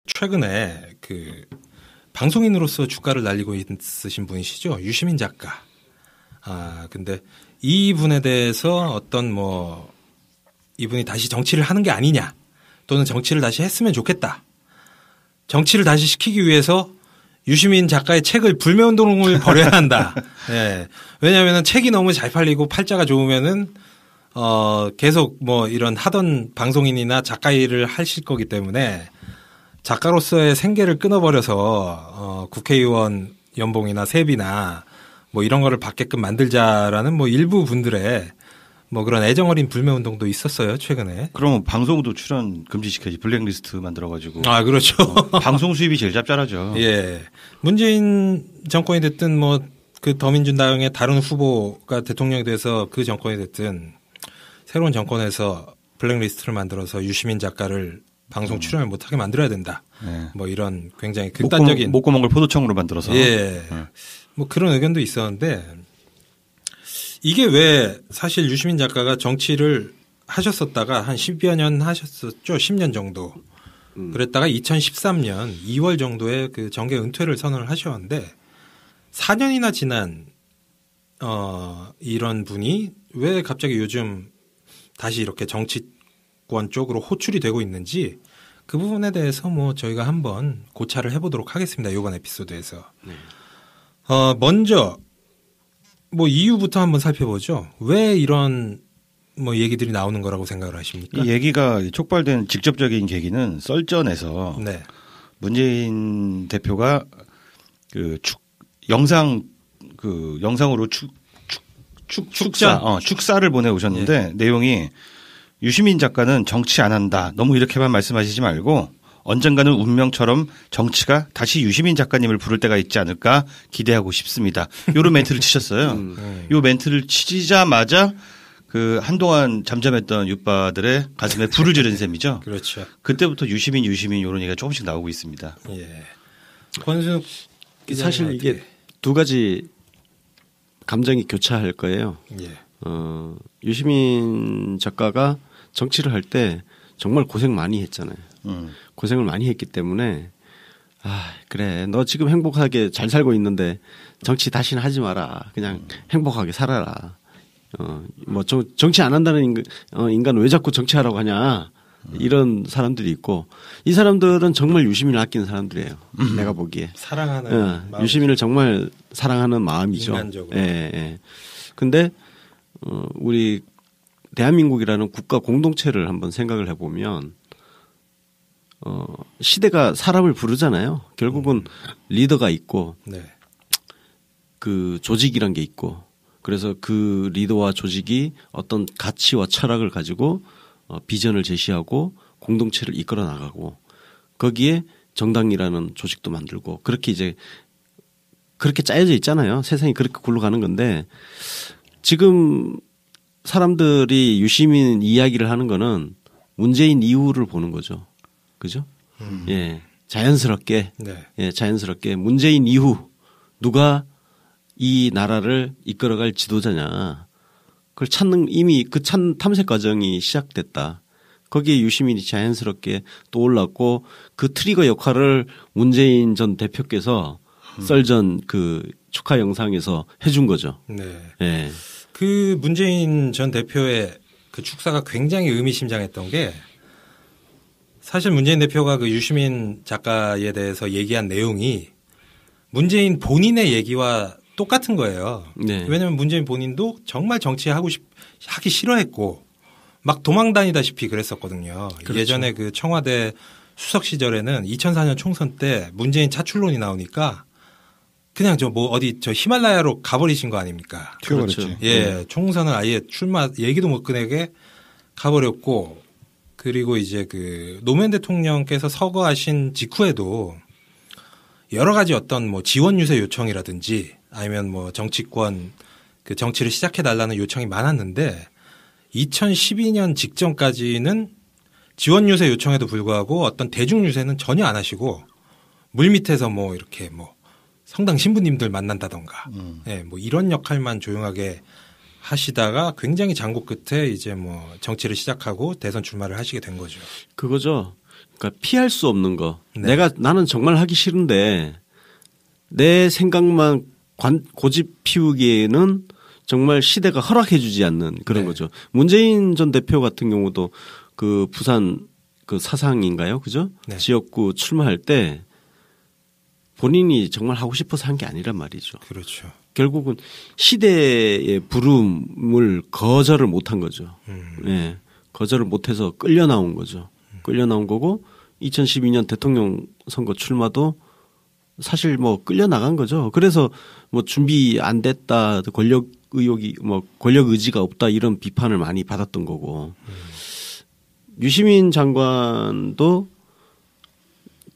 최근에 그 방송인으로서 주가를 날리고 있으신 분이시죠. 유시민 작가. 근데 이분에 대해서 어떤 뭐 이분이 다시 정치를 하는 게 아니냐 또는 정치를 다시 했으면 좋겠다. 정치를 다시 시키기 위해서 유시민 작가의 책을 불매운동을 벌여야 한다. 네. 왜냐하면 책이 너무 잘 팔리고 팔자가 좋으면은 계속 뭐 이런 하던 방송인이나 작가 일을 하실 거기 때문에 작가로서의 생계를 끊어버려서 국회의원 연봉이나 세비나 뭐 이런 거를 받게끔 만들자라는 뭐 일부 분들의 뭐 그런 애정어린 불매운동도 있었어요 최근에. 그러면 방송도 출연 금지시켜야지. 블랙리스트 만들어가지고. 그렇죠. 방송 수입이 제일 짭짤하죠. 예. 문재인 정권이 됐든 뭐 그 더민주당의 다른 후보가 대통령이 돼서 그 정권이 됐든 새로운 정권에서 블랙리스트를 만들어서 유시민 작가를 방송 출연을 못하게 만들어야 된다. 네. 뭐 이런 굉장히 극단적인 목구멍을 포도청으로 만들어서. 예. 뭐 그런 의견도 있었는데 이게 왜 사실 유시민 작가가 정치를 하셨었다가 한 10여 년 하셨었죠. 10년 정도. 그랬다가 2013년 2월 정도에 그 정계 은퇴를 선언을 하셨는데 4년이나 지난 이런 분이 왜 갑자기 요즘 다시 이렇게 정치권 쪽으로 호출이 되고 있는지 그 부분에 대해서 뭐 저희가 한번 고찰을 해보도록 하겠습니다. 이번 에피소드에서. 먼저 뭐 이유부터 한번 살펴보죠. 왜 이런 뭐 얘기들이 나오는 거라고 생각을 하십니까? 이 얘기가 촉발된 직접적인 계기는 썰전에서 네. 문재인 대표가 그 영상으로 축사를 보내오셨는데 내용이 유시민 작가는 정치 안 한다. 너무 이렇게만 말씀하시지 말고 언젠가는 운명처럼 정치가 다시 유시민 작가님을 부를 때가 있지 않을까 기대하고 싶습니다. 요런 멘트를 치셨어요. 요 멘트를 치자마자 그 한동안 잠잠했던 유빠들의 가슴에 불을 지른 셈이죠. 그렇죠. 그때부터 유시민 요런 얘기가 조금씩 나오고 있습니다. 예. 권순욱 사실 이게 두 가지 감정이 교차할 거예요. 예. 유시민 작가가 정치를 할 때 정말 고생 많이 했잖아요. 고생을 많이 했기 때문에 그래 너 지금 행복하게 잘 살고 있는데 정치 다시는 하지 마라. 그냥 행복하게 살아라. 뭐 정치 안 한다는 인간 왜 자꾸 정치하라고 하냐. 이런 사람들이 있고 이 사람들은 정말 유시민을 아끼는 사람들이에요. 내가 보기에. 사랑하는 유시민을 정말 사랑하는 마음이죠. 인간적으로. 예. 근데 우리 대한민국이라는 국가 공동체를 한번 생각을 해보면 시대가 사람을 부르잖아요. 결국은 리더가 있고 네. 그 조직이란 게 있고 그래서 그 리더와 조직이 어떤 가치와 철학을 가지고 비전을 제시하고 공동체를 이끌어 나가고 거기에 정당이라는 조직도 만들고 그렇게 이제 그렇게 짜여져 있잖아요. 세상이 그렇게 굴러가는 건데 지금 사람들이 유시민 이야기를 하는 거는 문재인 이후를 보는 거죠. 그죠? 예. 자연스럽게. 네. 예, 자연스럽게 문재인 이후 누가 이 나라를 이끌어갈 지도자냐. 그걸 찾는 이미 그 탐색 과정이 시작됐다. 거기에 유시민이 자연스럽게 떠올랐고 그 트리거 역할을 문재인 전 대표께서 썰전 그 축하 영상에서 해준 거죠. 네. 예. 그 문재인 전 대표의 그 축사가 굉장히 의미심장했던 게 사실 문재인 대표가 그 유시민 작가에 대해서 얘기한 내용이 문재인 본인의 얘기와 똑같은 거예요. 네. 왜냐하면 문재인 본인도 정말 하기 싫어했고 막 도망 다니다시피 그랬었거든요. 그렇죠. 예전에 그 청와대 수석 시절에는 2004년 총선 때 문재인 차출론이 나오니까 그냥 어디 히말라야로 가버리신 거 아닙니까? 튀어버렸지. 예, 총선을 아예 출마 얘기도 못 꺼내게 가버렸고 그리고 이제 그 노무현 대통령께서 서거하신 직후에도 여러 가지 어떤 뭐 지원 유세 요청이라든지 아니면 뭐 정치권 그 정치를 시작해 달라는 요청이 많았는데 2012년 직전까지는 지원 유세 요청에도 불구하고 어떤 대중 유세는 전혀 안 하시고 물밑에서 뭐 이렇게 뭐 성당 신부님들 만난다던가 예, 뭐 이런 역할만 조용하게 하시다가 굉장히 장고 끝에 이제 뭐 정치를 시작하고 대선 출마를 하시게 된 거죠. 그거죠. 그러니까 피할 수 없는 거. 네. 나는 정말 하기 싫은데 내 생각만 고집 피우기에는 정말 시대가 허락해주지 않는 그런 네. 거죠. 문재인 전 대표 같은 경우도 그 부산 그 사상인가요, 그죠? 네. 지역구 출마할 때 본인이 정말 하고 싶어서 한 게 아니란 말이죠. 그렇죠. 결국은 시대의 부름을 거절을 못한 거죠. 예, 거절을 못해서 끌려 나온 거죠. 끌려 나온 거고 2012년 대통령 선거 출마도 사실 뭐 끌려 나간 거죠. 그래서 뭐 준비 안 됐다, 권력 의혹이 뭐 권력 의지가 없다 이런 비판을 많이 받았던 거고. 유시민 장관도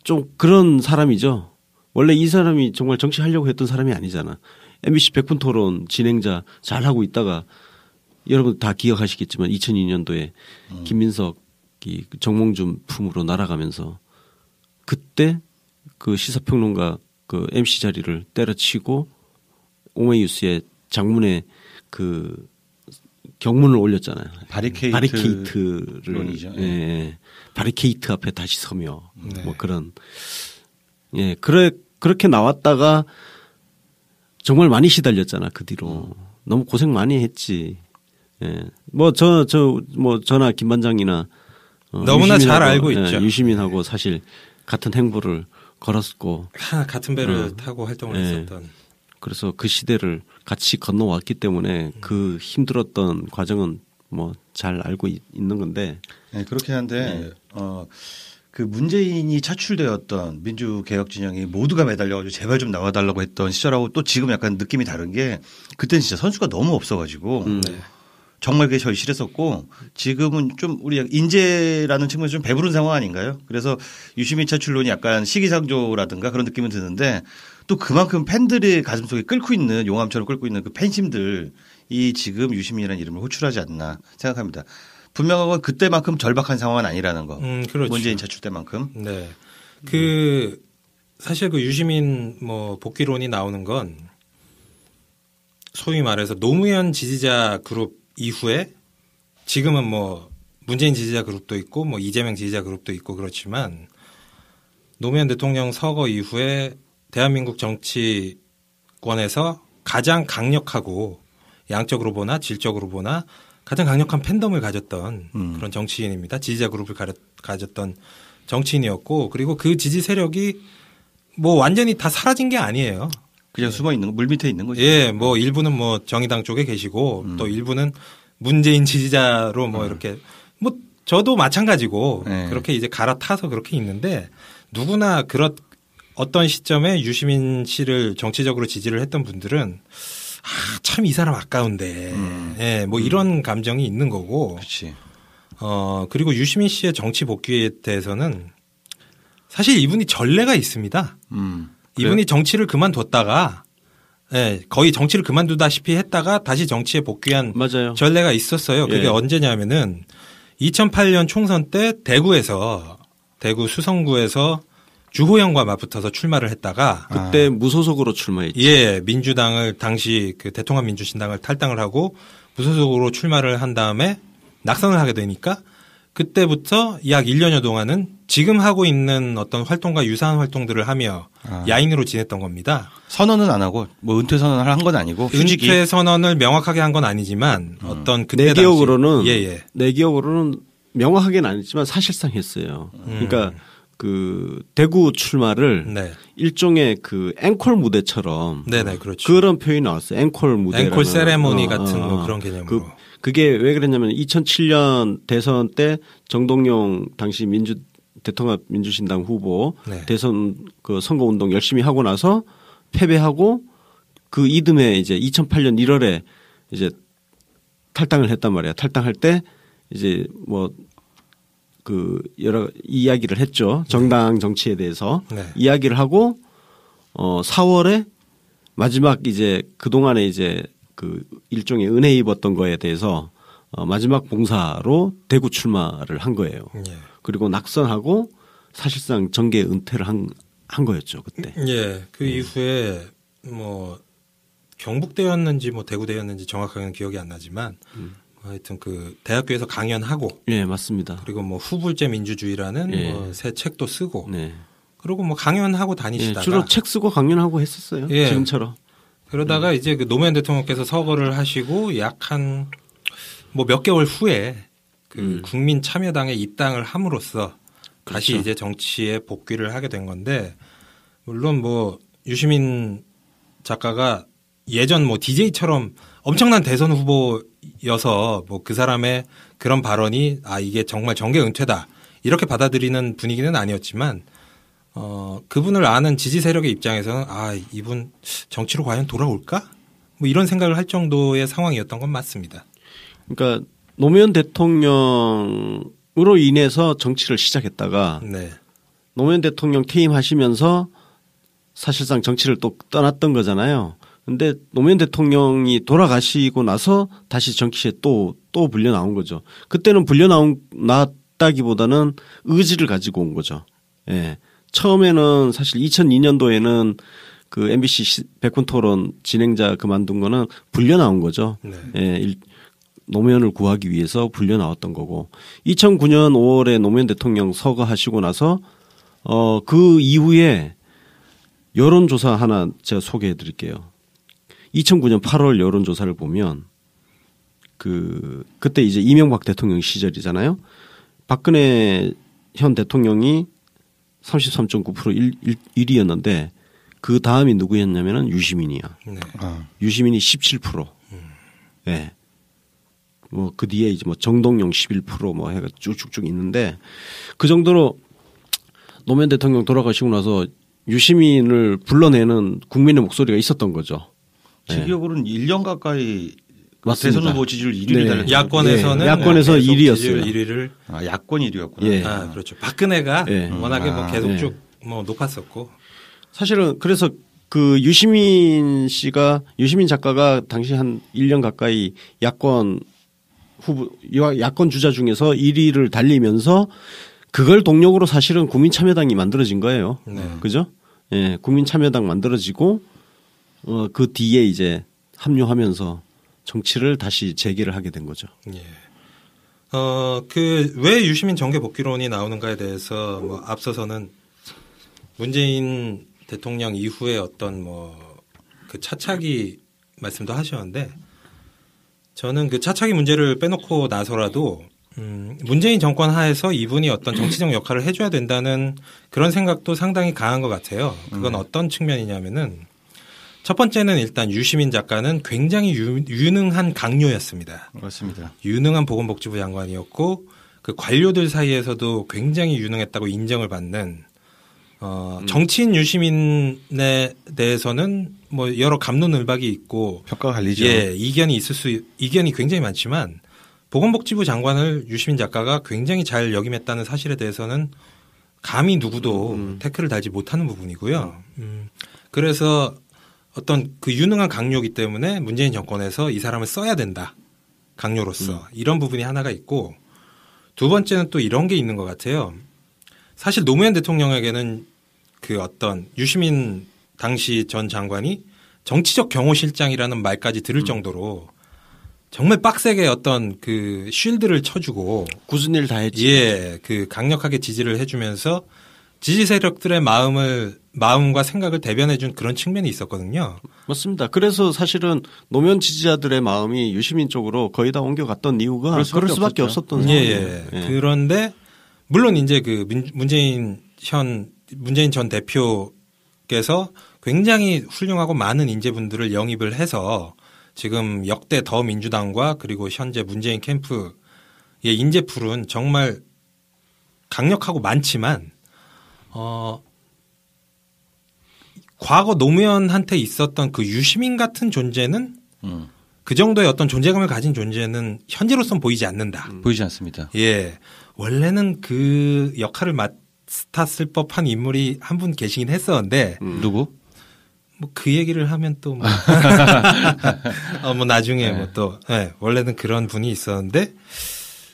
좀 그런 사람이죠. 원래 이 사람이 정말 정치하려고 했던 사람이 아니잖아. MBC 100분 토론 진행자 잘하고 있다가 여러분 다 기억하시겠지만 2002년도에 김민석이 정몽준 품으로 날아가면서 그때 그 시사평론가 그 MC 자리를 때려치고 오메이뉴스의 장문에 그 경문을 올렸잖아요. 바리케이트를 론이죠. 예, 예. 바리케이트 앞에 다시 서며 네. 뭐 그런 예 그렇게 나왔다가 정말 많이 시달렸잖아 그 뒤로 너무 고생 많이 했지. 예. 뭐 저나 김 반장이나 너무나 잘 알고 예, 있죠. 유시민하고 사실 같은 행보를 걸었고 같은 배를 타고 활동을 예. 했었던. 그래서 그 시대를 같이 건너왔기 때문에 그 힘들었던 과정은 뭐 잘 알고 있는 건데. 네, 그렇긴 한데 그 문재인이 차출되었던 민주개혁 진영이 모두가 매달려가지고 제발 좀 나와달라고 했던 시절하고 또 지금 약간 느낌이 다른 게 그때는 진짜 선수가 너무 없어가지고 정말 그게 절실했었고 지금은 좀 우리 인재라는 측면에서 좀 배부른 상황 아닌가요? 그래서 유시민 차출론이 약간 시기상조라든가 그런 느낌은 드는데 또 그만큼 팬들의 가슴속에 끓고 있는 용암처럼 끓고 있는 그 팬심들이 지금 유시민이라는 이름을 호출하지 않나 생각합니다. 분명한 건 그때만큼 절박한 상황은 아니라는 거. 그렇죠. 문재인 차출 때만큼. 네. 그 사실 그 유시민 뭐 복귀론이 나오는 건 소위 말해서 노무현 지지자 그룹 이후에 지금은 뭐 문재인 지지자 그룹도 있고 뭐 이재명 지지자 그룹도 있고 그렇지만 노무현 대통령 서거 이후에 대한민국 정치권에서 가장 강력하고 양적으로 보나 질적으로 보나 가장 강력한 팬덤을 가졌던 그런 정치인입니다. 지지자 그룹을 가졌던 정치인이었고 그리고 그 지지 세력이 뭐 완전히 다 사라진 게 아니에요. 그냥 숨어 있는 거, 물 밑에 있는 거죠. 예, 뭐 일부는 뭐 정의당 쪽에 계시고 또 일부는 문재인 지지자로 뭐 이렇게 뭐 저도 마찬가지고 네. 그렇게 이제 갈아타서 그렇게 있는데 누구나 어떤 시점에 유시민 씨를 정치적으로 지지를 했던 분들은 참 이 사람 아까운데 예, 뭐 이런 감정이 있는 거고. 그렇지. 그리고 유시민 씨의 정치 복귀에 대해서는 사실 이분이 전례가 있습니다. 이분이 정치를 그만뒀다가 예, 거의 정치를 그만두다시피 했다가 다시 정치에 복귀한 맞아요. 전례가 있었어요. 그게 예. 언제냐면은 2008년 총선 때 대구 수성구에서 주호영과 맞붙어서 출마를 했다가 그때 무소속으로 출마했죠. 예, 민주당을 당시 그 대통합 민주신당을 탈당을 하고 무소속으로 출마를 한 다음에 낙선을 하게 되니까 그때부터 약 1년여 동안은 지금 하고 있는 어떤 활동과 유사한 활동들을 하며 야인으로 지냈던 겁니다. 선언은 안 하고 뭐 은퇴 선언을 한 건 아니고 휴직이. 은퇴 선언을 명확하게 한 건 아니지만 어떤 그때 내 기억으로는 예. 내 기억으로는 명확하게는 아니지만 사실상 했어요. 그러니까 그 대구 출마를 네. 일종의 그 앵콜 무대처럼 네네 그렇죠. 그런 표현이 나왔어요. 앵콜 무대. 앵콜 세레모니 같은 뭐 그런 개념으로. 그게 왜 그랬냐면 2007년 대선 때 정동영 당시 대통합 민주신당 후보 네. 대선 그 선거 운동 열심히 하고 나서 패배하고 그 이듬해 이제 2008년 1월에 이제 탈당을 했단 말이야. 탈당할 때 이제 뭐 그 여러 이야기를 했죠. 정당 정치에 대해서 네. 이야기를 하고 4월에 마지막 이제 그동안에 이제 그 일종의 은혜 입었던 거에 대해서 마지막 봉사로 대구 출마를 한 거예요. 예. 그리고 낙선하고 사실상 정계 은퇴를 한 거였죠 그때. 예, 그 이후에 뭐 경북대였는지 뭐 대구대였는지 정확하게는 기억이 안 나지만 하여튼 그 대학교에서 강연하고 예, 맞습니다. 그리고 뭐 후불제 민주주의라는 예. 뭐 새 책도 쓰고 네. 그리고 뭐 강연하고 예, 다니시다가 주로 책 쓰고 강연하고 했었어요. 예. 지금처럼. 그러다가 이제 그 노무현 대통령께서 서거를 하시고 약 한 뭐 몇 개월 후에 그 국민 참여당에 입당을 함으로써 다시 그렇죠. 이제 정치에 복귀를 하게 된 건데 물론 뭐 유시민 작가가 예전 뭐 DJ처럼 엄청난 대선 후보여서 뭐 그 사람의 그런 발언이 아 이게 정말 정계 은퇴다 이렇게 받아들이는 분위기는 아니었지만 그분을 아는 지지 세력의 입장에서는 아 이분 정치로 과연 돌아올까? 뭐 이런 생각을 할 정도의 상황이었던 건 맞습니다. 그러니까 노무현 대통령으로 인해서 정치를 시작했다가 네. 노무현 대통령 퇴임하시면서 사실상 정치를 또 떠났던 거잖아요. 근데 노무현 대통령이 돌아가시고 나서 다시 정치에 또 불려 나온 거죠. 그때는 나왔다기보다는 의지를 가지고 온 거죠. 예. 처음에는 사실 2002년도에는 그 MBC 백분 토론 진행자 그만둔 거는 불려 나온 거죠. 네. 예. 노무현을 구하기 위해서 불려 나왔던 거고 2009년 5월에 노무현 대통령 서거하시고 나서 그 이후에 여론조사 하나 제가 소개해 드릴게요. 2009년 8월 여론조사를 보면 그때 이제 이명박 대통령 시절이잖아요. 박근혜 현 대통령이 33.9% 1위였는데 그 다음이 누구였냐면은 유시민이야. 네. 유시민이 17%. 네. 뭐 그 뒤에 이제 뭐 정동영 11% 뭐 해가 쭉쭉쭉 있는데 그 정도로 노무현 대통령 돌아가시고 나서 유시민을 불러내는 국민의 목소리가 있었던 거죠. 제 기억으로는 1년 가까이 맞습니다. 대선 후보 지지율 1위를 달렸죠. 야권에서는 네. 야권에서 계속 1위였어요. 지지율 1위를 야권 1위였구나. 예. 그렇죠. 박근혜가 예. 워낙에 뭐 계속 예. 쭉 뭐 높았었고 사실은 그래서 그 유시민 작가가 당시 한 1년 가까이 야권 주자 중에서 1위를 달리면서 그걸 동력으로 사실은 국민참여당이 만들어진 거예요. 네. 그죠? 예, 국민참여당 만들어지고 그 뒤에 이제 합류하면서 정치를 다시 재개를 하게 된 거죠. 예. 왜 유시민 정계 복귀론이 나오는가에 대해서 뭐 앞서서는 문재인 대통령 이후에 어떤 뭐 그 차차기 말씀도 하셨는데 저는 그 차차기 문제를 빼놓고 나서라도 문재인 정권 하에서 이분이 어떤 정치적 역할을 해줘야 된다는 그런 생각도 상당히 강한 것 같아요. 그건 어떤 측면이냐면은 첫 번째는 일단 유시민 작가는 굉장히 유능한 강요였습니다. 맞습니다. 유능한 보건복지부 장관이었고 그 관료들 사이에서도 굉장히 유능했다고 인정을 받는 정치인 유시민에 대해서는 뭐 여러 갑론을박이 있고 평가가 갈리죠. 예, 이견이 굉장히 많지만 보건복지부 장관을 유시민 작가가 굉장히 잘 역임했다는 사실에 대해서는 감히 누구도 태클을 달지 못하는 부분이고요. 그래서 어떤 그 유능한 강요이기 때문에 문재인 정권에서 이 사람을 써야 된다. 강요로서. 이런 부분이 하나가 있고 두 번째는 또 이런 게 있는 것 같아요. 사실 노무현 대통령에게는 그 어떤 유시민 당시 전 장관이 정치적 경호실장이라는 말까지 들을 정도로 정말 빡세게 어떤 그 쉴드를 쳐주고 굳은 일 다 했지. 예, 그 강력하게 지지를 해주면서 지지 세력들의 마음과 생각을 대변해준 그런 측면이 있었거든요. 맞습니다. 그래서 사실은 노무현 지지자들의 마음이 유시민 쪽으로 거의 다 옮겨갔던 이유가 그럴 수밖에 없었던 예, 상황이에요. 그런데 물론 이제 그 문재인 전 대표께서 굉장히 훌륭하고 많은 인재분들을 영입을 해서 지금 역대 더민주당과 그리고 현재 문재인 캠프의 인재풀은 정말 강력하고 많지만 과거 노무현한테 있었던 그 유시민 같은 존재는 그 정도의 어떤 존재감을 가진 존재는 현재로선 보이지 않는다. 보이지 않습니다. 예. 원래는 그 역할을 맡았을 법한 인물이 한 분 계시긴 했었는데 누구? 뭐 그 얘기를 하면 또 뭐, 뭐 나중에 뭐 또 원래는 그런 분이 있었는데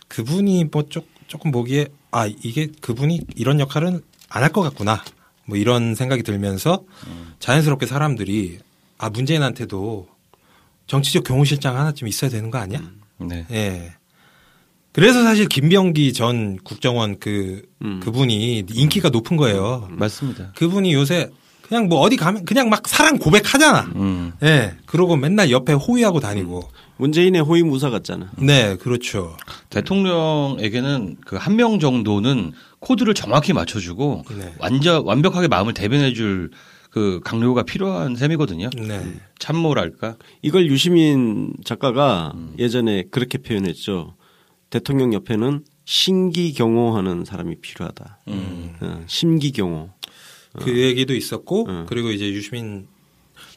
그분이 뭐 조금 보기에 이게 그분이 이런 역할은 안 할 것 같구나. 뭐 이런 생각이 들면서 자연스럽게 사람들이 문재인한테도 정치적 경호실장 하나쯤 있어야 되는 거 아니야? 네. 예. 그래서 사실 김병기 전 국정원 그분이 인기가 높은 거예요. 맞습니다. 그분이 요새 그냥 뭐 어디 가면 그냥 막 사랑 고백하잖아. 예. 그러고 맨날 옆에 호위하고 다니고. 문재인의 호위무사 같잖아. 네, 그렇죠. 대통령에게는 그 한 명 정도는 코드를 정확히 맞춰주고 네. 완벽하게 마음을 대변해줄 그 강요가 필요한 셈이거든요. 네. 참모랄까. 이걸 유시민 작가가 예전에 그렇게 표현했죠. 대통령 옆에는 신기경호하는 사람이 필요하다. 심기경호. 그 얘기도 있었고 그리고 이제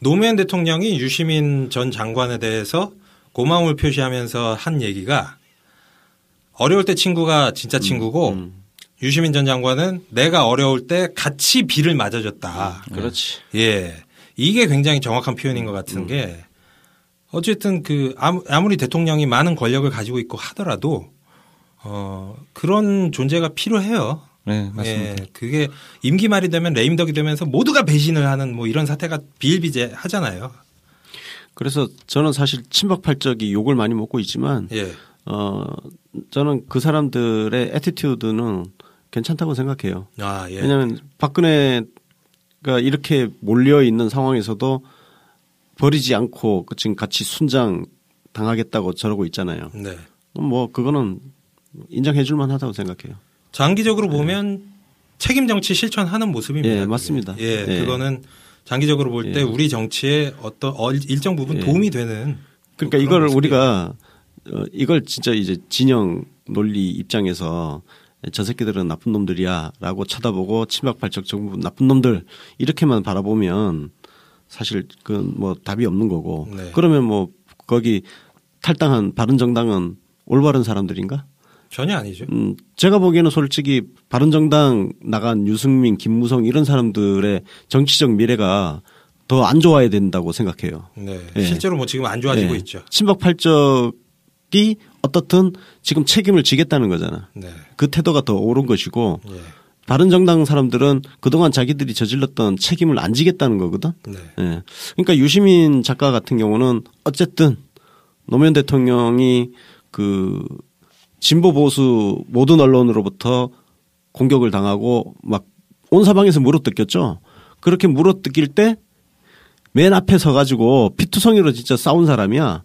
노무현 대통령이 유시민 전 장관에 대해서 고마움을 표시하면서 한 얘기가 어려울 때 친구가 진짜 친구고 유시민 전 장관은 내가 어려울 때 같이 비를 맞아줬다. 그렇지. 예. 이게 굉장히 정확한 표현인 것 같은 게 어쨌든 아무리 대통령이 많은 권력을 가지고 있고 하더라도 그런 존재가 필요해요. 네, 맞습니다. 예, 그게 임기 말이 되면 레임덕이 되면서 모두가 배신을 하는 뭐 이런 사태가 비일비재하잖아요. 그래서 저는 사실 친박팔적이 욕을 많이 먹고 있지만 예. 저는 그 사람들의 애티튜드는 괜찮다고 생각해요. 아, 예. 왜냐하면 박근혜가 이렇게 몰려 있는 상황에서도 버리지 않고 지금 같이 순장 당하겠다고 저러고 있잖아요. 네. 뭐 그거는 인정해 줄 만하다고 생각해요. 장기적으로 보면 책임 정치 실천하는 모습입니다. 예, 맞습니다. 예, 예. 그거는 장기적으로 볼 때 우리 정치에 어떤 일정 부분 도움이 되는. 그러니까 이걸 우리가 이걸 진짜 이제 진영 논리 입장에서 저 새끼들은 나쁜 놈들이야라고 쳐다보고 친박발적 정부 나쁜 놈들 이렇게만 바라보면 사실 그건 뭐 답이 없는 거고. 네. 그러면 뭐 거기 탈당한 바른정당은 올바른 사람들인가? 전혀 아니죠. 제가 보기에는 솔직히 바른정당 나간 유승민, 김무성 이런 사람들의 정치적 미래가 더 안 좋아야 된다고 생각해요. 네. 예. 실제로 뭐 지금 안 좋아지고 예. 있죠. 친박팔적이 어떻든 지금 책임을 지겠다는 거잖아. 네. 그 태도가 더 옳은 것이고 예. 바른정당 사람들은 그동안 자기들이 저질렀던 책임을 안 지겠다는 거거든. 네. 예. 그러니까 유시민 작가 같은 경우는 어쨌든 노무현 대통령이 그 진보 보수 모든 언론으로부터 공격을 당하고 막 온 사방에서 물어뜯겼죠. 그렇게 물어뜯길 때 맨 앞에 서가지고 피투성이로 진짜 싸운 사람이야.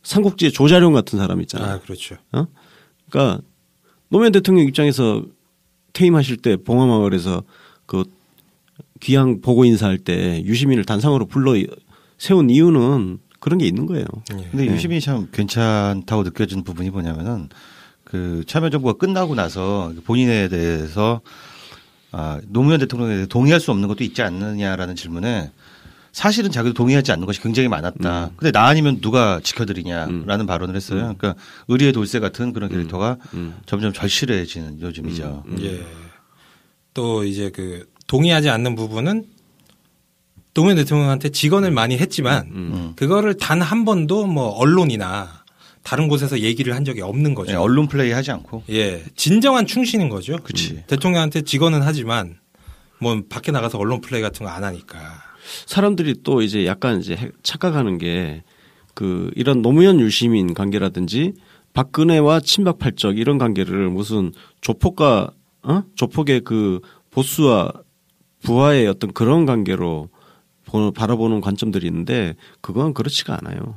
삼국지의 조자룡 같은 사람 있잖아요. 아, 그렇죠. 그러니까 노무현 대통령 입장에서 퇴임하실 때 봉화마을에서 그 귀향 보고 인사할 때 유시민을 단상으로 불러 세운 이유는 그런 게 있는 거예요. 근데 유시민이 참 괜찮다고 느껴지는 부분이 뭐냐면은 그 참여정부가 끝나고 나서 본인에 대해서 노무현 대통령에 대해 동의할 수 없는 것도 있지 않느냐라는 질문에 사실은 자기도 동의하지 않는 것이 굉장히 많았다. 근데 나 아니면 누가 지켜드리냐라는 발언을 했어요. 그러니까 의리의 돌쇠 같은 그런 캐릭터가 점점 절실해지는 요즘이죠. 예. 또 이제 동의하지 않는 부분은 노무현 대통령한테 직언을 많이 했지만 그거를 단 한 번도 뭐 언론이나 다른 곳에서 얘기를 한 적이 없는 거죠. 네, 언론 플레이 하지 않고. 예. 진정한 충신인 거죠. 그치. 대통령한테 직언은 하지만 뭐 밖에 나가서 언론 플레이 같은 거 안 하니까. 사람들이 또 이제 약간 이제 착각하는 게 이런 노무현 유시민 관계라든지 박근혜와 친박팔적 이런 관계를 무슨 조폭과 조폭의 그 보수와 부하의 어떤 그런 관계로 바라보는 관점들이 있는데 그건 그렇지가 않아요.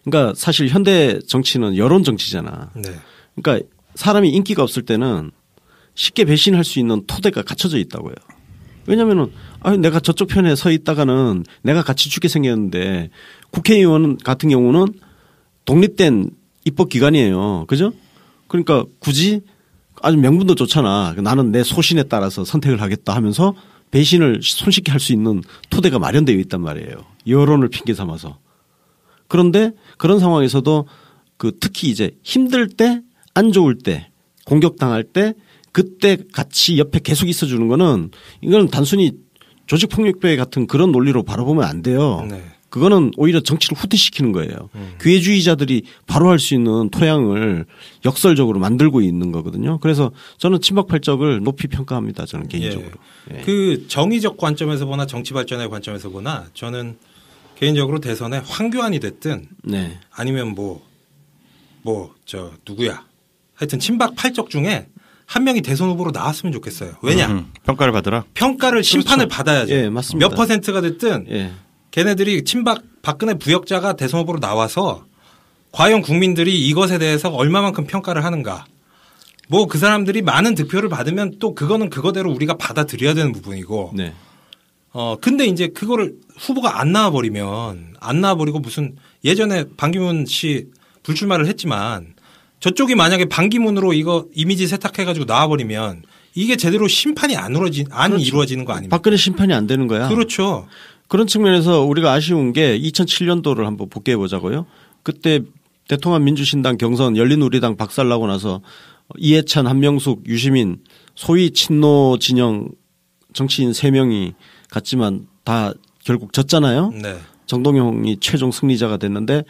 그러니까 사실 현대 정치는 여론 정치잖아. 네. 그러니까 사람이 인기가 없을 때는 쉽게 배신할 수 있는 토대가 갖춰져 있다고요. 왜냐면은 내가 저쪽 편에 서 있다가는 내가 같이 죽게 생겼는데 국회의원 같은 경우는 독립된 입법기관이에요. 그죠? 그러니까 굳이 아주 명분도 좋잖아. 나는 내 소신에 따라서 선택을 하겠다 하면서 배신을 손쉽게 할 수 있는 토대가 마련되어 있단 말이에요. 여론을 핑계 삼아서. 그런데 그런 상황에서도 특히 이제 힘들 때 안 좋을 때 공격당할 때 그때 같이 옆에 계속 있어주는 거는 이건 단순히 조직폭력배 같은 그런 논리로 바라보면 안 돼요. 네. 그거는 오히려 정치를 후퇴시키는 거예요. 기회주의자들이 바로 할 수 있는 토양을 역설적으로 만들고 있는 거거든요. 그래서 저는 친박팔적을 높이 평가합니다. 저는 개인적으로. 예. 그 정의적 관점에서 보나 정치 발전의 관점에서 보나 저는 개인적으로 대선에 황교안이 됐든 네. 아니면 뭐 누구야. 하여튼 친박 8적 중에 한 명이 대선 후보로 나왔으면 좋겠어요. 왜냐? 평가를 받으라. 평가를 심판을 그렇죠. 받아야죠. 예, 맞습니다. 몇 퍼센트가 됐든 예. 걔네들이 친박 박근혜 부역자가 대선 후보로 나와서 과연 국민들이 이것에 대해서 얼마만큼 평가를 하는가. 뭐 그 사람들이 많은 득표를 받으면 또 그거는 그거대로 우리가 받아들여야 되는 부분이고. 네. 근데 이제 그거를 후보가 안 나와버리고 무슨 예전에 반기문 씨 불출마를 했지만 저쪽이 만약에 반기문으로 이거 이미지 세탁해가지고 나와버리면 이게 제대로 심판이 안 그렇죠. 이루어지는 거 아닙니까? 박근혜 심판이 안 되는 거야. 그렇죠. 그런 측면에서 우리가 아쉬운 게 2007년도를 한번 복귀해 보자고요. 그때 대통합 민주신당 경선 열린우리당 박살나고 나서 이해찬, 한명숙, 유시민 소위 친노 진영 정치인 3명이 갔지만 다 결국 졌잖아요. 네. 정동영이 최종 승리자가 됐는데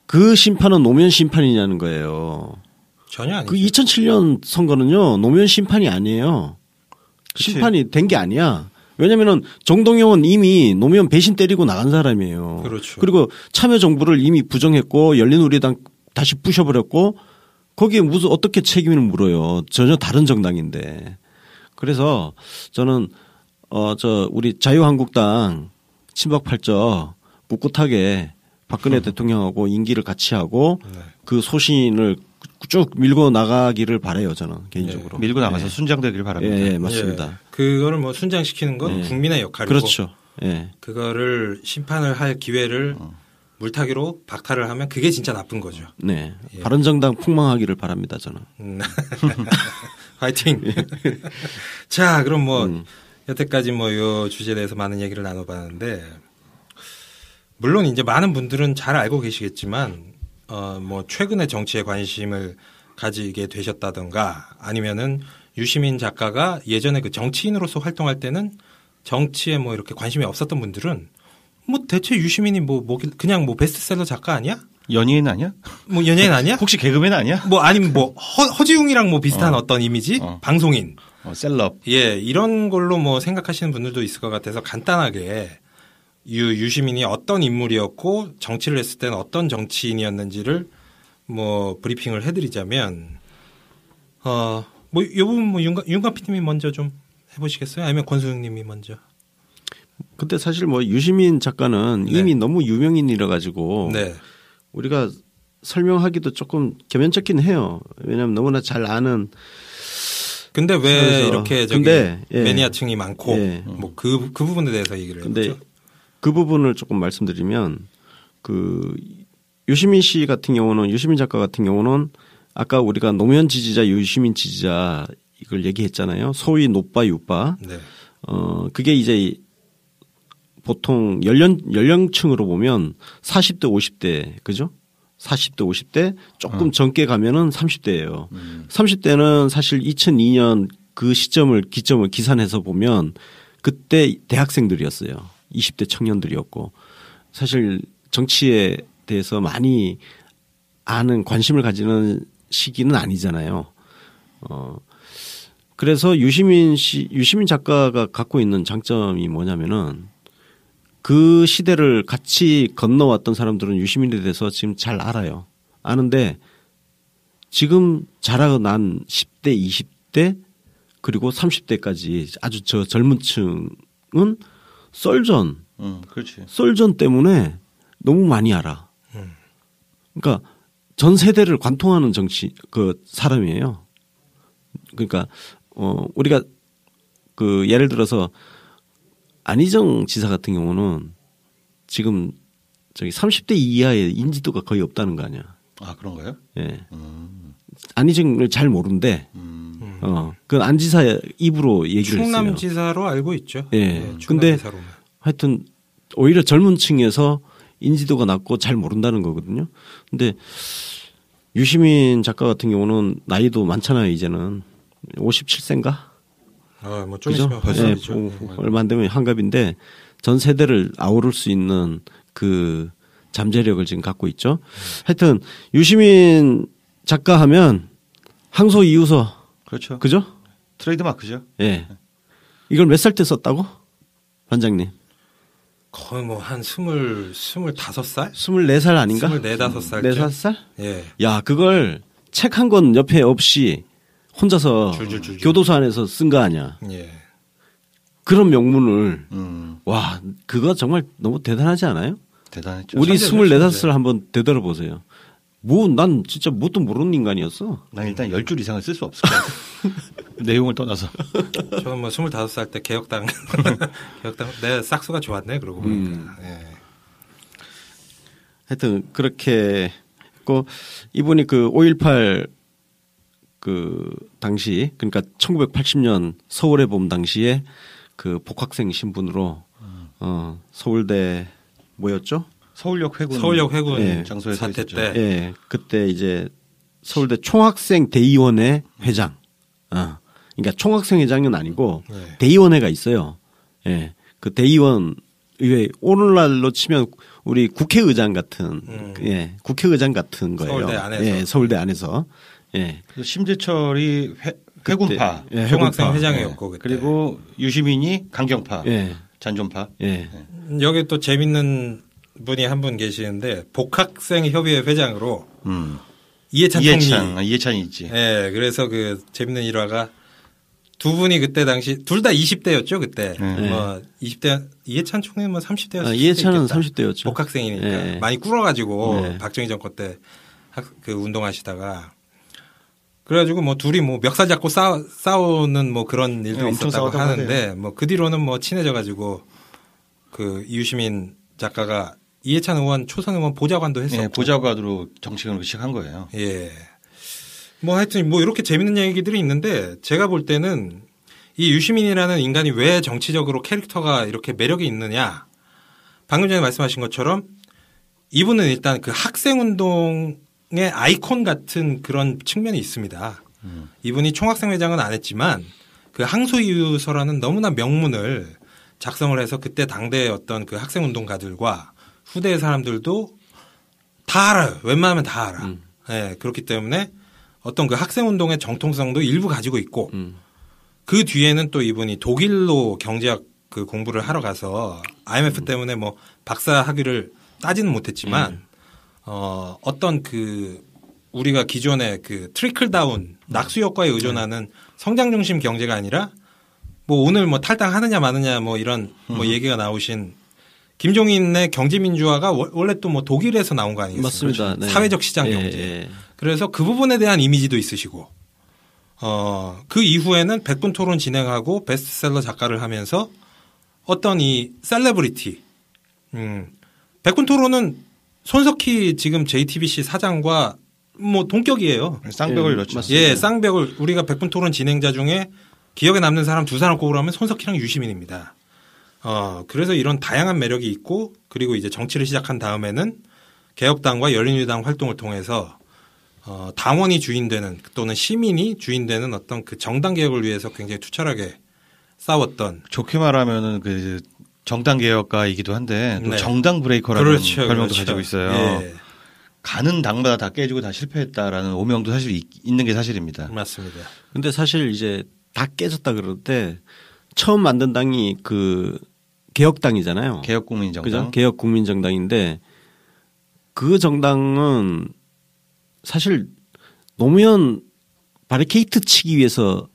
그 심판은 노무현 심판이냐는 거예요. 전혀 아니죠. 그 2007년 선거는요 노무현 심판이 아니에요. 그치. 심판이 된 게 아니야. 왜냐면은 정동영은 이미 노무현 배신 때리고 나간 사람이에요. 그렇죠. 그리고 참여정부를 이미 부정했고 열린우리당 다시 부셔버렸고 거기에 무슨 어떻게 책임을 물어요. 전혀 다른 정당인데. 그래서 저는 우리 자유한국당 친박 8적 꿋꿋하게 박근혜 대통령하고 임기를 같이 하고 네. 그 소신을 쭉 밀고 나가기를 바라요. 저는 개인적으로. 밀고 나가서 예. 순장되길 바랍니다. 예, 맞습니다. 예. 그거를 뭐 순장시키는 건 예. 국민의 역할이고. 그렇죠. 예. 그거를 심판을 할 기회를 물타기로 박탈을 하면 그게 진짜 나쁜 거죠. 네. 예. 바른정당 폭망하기를 바랍니다. 저는. 화이팅. 자, 그럼 뭐 여태까지 뭐 요 주제에 대해서 많은 얘기를 나눠봤는데 물론 이제 많은 분들은 잘 알고 계시겠지만 뭐 최근에 정치에 관심을 가지게 되셨다던가 아니면은 유시민 작가가 예전에 그 정치인으로서 활동할 때는 정치에 뭐 이렇게 관심이 없었던 분들은 뭐 대체 유시민이 그냥 뭐 베스트셀러 작가 아니야? 연예인 아니야? 뭐 연예인 아니야? 혹시 개그맨 아니야? 뭐 아니면 뭐 허지웅이랑 뭐 비슷한 어떤 이미지? 방송인. 셀럽. 예, 이런 걸로 뭐 생각하시는 분들도 있을 것 같아서 간단하게 유시민이 어떤 인물이었고 정치를 했을 때는 어떤 정치인이었는지를 뭐 브리핑을 해드리자면 뭐 이 부분 뭐 윤관 PD님이 먼저 좀 해보시겠어요? 아니면 권수영님이 먼저? 근데 사실 뭐 유시민 작가는 네. 이미 너무 유명인이라 가지고 네. 우리가 설명하기도 조금 겸연쩍긴 해요. 왜냐하면 너무나 잘 아는. 근데 왜 그래서 이렇게 근데, 예. 매니아층이 많고 예. 뭐 그 부분에 대해서 얘기를 근데 해보죠. 그 부분을 조금 말씀드리면 그 유시민 씨 같은 경우는 유시민 작가 같은 경우는 아까 우리가 노무현 지지자, 유시민 지지자 이걸 얘기했잖아요. 소위 노빠, 유빠. 네. 그게 이제 보통 연령층으로 보면 40대, 50대, 그죠? 40대, 50대 조금 젊게 가면은 30대예요. 30대는 사실 2002년 그 기점을 기산해서 보면 그때 대학생들이었어요. 20대 청년들이었고 사실 정치에 대해서 많이 아는 관심을 가지는 시기는 아니잖아요. 그래서 유시민 작가가 갖고 있는 장점이 뭐냐면은 그 시대를 같이 건너왔던 사람들은 유시민에 대해서 지금 잘 알아요. 아는데 지금 자라난 10대, 20대 그리고 30대까지 아주 저 젊은 층은 썰전, 그렇지. 썰전 때문에 너무 많이 알아. 그러니까 전 세대를 관통하는 사람이에요. 그러니까 우리가 그 예를 들어서 안희정 지사 같은 경우는 지금 저기 30대 이하의 인지도가 거의 없다는 거 아니야. 아, 그런가요? 예. 안희정을 잘 모른대. 그 안 지사 입으로 얘기를 했어요. 충남지사로 알고 있죠. 예. 네, 근데 충남지사로는. 하여튼 오히려 젊은 층에서 인지도가 낮고 잘 모른다는 거거든요. 근데 유시민 작가 같은 경우는 나이도 많잖아요. 이제는 57세인가? 뭐 좀 그죠? 있으면 벌써 예, 그죠. 얼마 안 되면 한갑인데 전 세대를 아우를 수 있는 그 잠재력을 지금 갖고 있죠. 하여튼 유시민 작가 하면 항소 이유서. 그렇죠. 그죠? 트레이드 마크죠. 예. 이걸 몇 살 때 썼다고? 반장님. 거의 뭐 한 25살? 24살 아닌가? 24-5살. 4-5살? 예. 야, 그걸 책 한 권 옆에 없이 혼자서 줄줄줄줄. 교도소 안에서 쓴 거 아니야. 예. 그런 명문을 와, 그거 정말 너무 대단하지 않아요? 대단했죠. 우리 천재죠, 24살 한번 되돌아 보세요. 뭐 난 진짜 뭣도 모르는 인간이었어. 난 일단 10줄 이상을 쓸 수 없을 것 같아. 내용을 떠나서. 저는 뭐 25살 때 개혁당 내 싹수가 좋았네 그러고 보니까. 예. 하여튼 그렇게 했고 이분이 그 5.18 그 당시 그러니까 1980년 서울의 봄 당시에 그 복학생 신분으로 서울대 뭐였죠? 서울역 회군 예. 장소에 서 사태 있었죠. 때. 예, 그때 이제 서울대 총학생 대의원회 회장. 그러니까 총학생 회장은 아니고 예. 대의원회가 있어요. 예, 그 대의원 의회 오늘날로 치면 우리 국회의장 같은 예, 국회의장 같은 거예요. 서울대 안에서. 예, 서울대 안에서. 예. 그래서 심재철이 회군파, 예, 총학생 회군파. 회장이었고 그때. 그리고 유시민이 강경파, 예. 잔존파. 예. 여기 또 재밌는 분이 한 분 계시는데 복학생 협의회 회장으로 이해찬 총리. 이해찬이 있지. 예, 그래서 그 재밌는 일화가 두 분이 그때 당시 둘 다 20대였죠 그때. 뭐 20대 이해찬 총리는 뭐 30대였을 이해찬은 30대였죠. 복학생이니까 예. 많이 꿇어가지고 예. 박정희 정권 때 그 운동하시다가 그래가지고 뭐 둘이 뭐 멱살 잡고 싸우는 뭐 그런 일도 예, 엄청 있었다고 싸웠다고 하는데 뭐 그 뒤로는 뭐 친해져가지고 그 이유시민 작가가 이해찬 의원 초선 의원 보좌관도 했었고. 예, 보좌관으로 정치권을 시작한 거예요. 예. 뭐 하여튼 뭐 이렇게 재밌는 얘기들이 있는데 제가 볼 때는 이 유시민이라는 인간이 왜 정치적으로 캐릭터가 이렇게 매력이 있느냐. 방금 전에 말씀하신 것처럼 이분은 일단 그 학생운동의 아이콘 같은 그런 측면이 있습니다. 이분이 총학생회장은 안 했지만 그 항소이유서라는 너무나 명문을 작성을 해서 그때 당대의 어떤 그 학생운동가들과 후대의 사람들도 다 알아요. 웬만하면 다 알아. 예, 그렇기 때문에 어떤 그 학생운동의 정통성도 일부 가지고 있고 그 뒤에는 또 이분이 독일로 경제학 그 공부를 하러 가서 IMF 때문에 뭐 박사 학위를 따지는 못했지만 어떤 그 우리가 기존의 그 트리클 다운 낙수 효과에 의존하는 성장 중심 경제가 아니라 뭐 오늘 뭐 탈당하느냐 마느냐 뭐 이런 뭐 얘기가 나오신 김종인의 경제민주화가 원래 또 뭐 독일에서 나온 거 아니겠습니까? 맞습니다. 네. 사회적 시장 경제. 예. 그래서 그 부분에 대한 이미지도 있으시고 그 이후에는 백분 토론 진행하고 베스트셀러 작가를 하면서 어떤 이 셀레브리티 백분 토론은 손석희 지금 JTBC 사장과 뭐 동격이에요. 쌍벽을 예, 넣죠. 맞습니다. 예, 쌍벽을 우리가 백분 토론 진행자 중에 기억에 남는 사람 두 사람 꼽으라면 손석희랑 유시민입니다. 그래서 이런 다양한 매력이 있고 그리고 이제 정치를 시작한 다음에는 개혁당과 열린우리당 활동을 통해서 당원이 주인되는 또는 시민이 주인되는 어떤 그 정당 개혁을 위해서 굉장히 투철하게 싸웠던 좋게 말하면은 그 정당 개혁가이기도 한데 또 네. 정당 브레이커라는 그렇죠, 별명도 그렇죠. 가지고 있어요. 예, 가는 당마다 다 깨지고 다 실패했다라는 오명도 사실 있는 게 사실입니다. 맞습니다. 근데 사실 이제 다 깨졌다 그러는데 처음 만든 당이 그 개혁당이잖아요. 개혁국민정당. 그죠? 개혁국민정당인데 그 정당은 사실 노무현 바리케이트 치기 위해서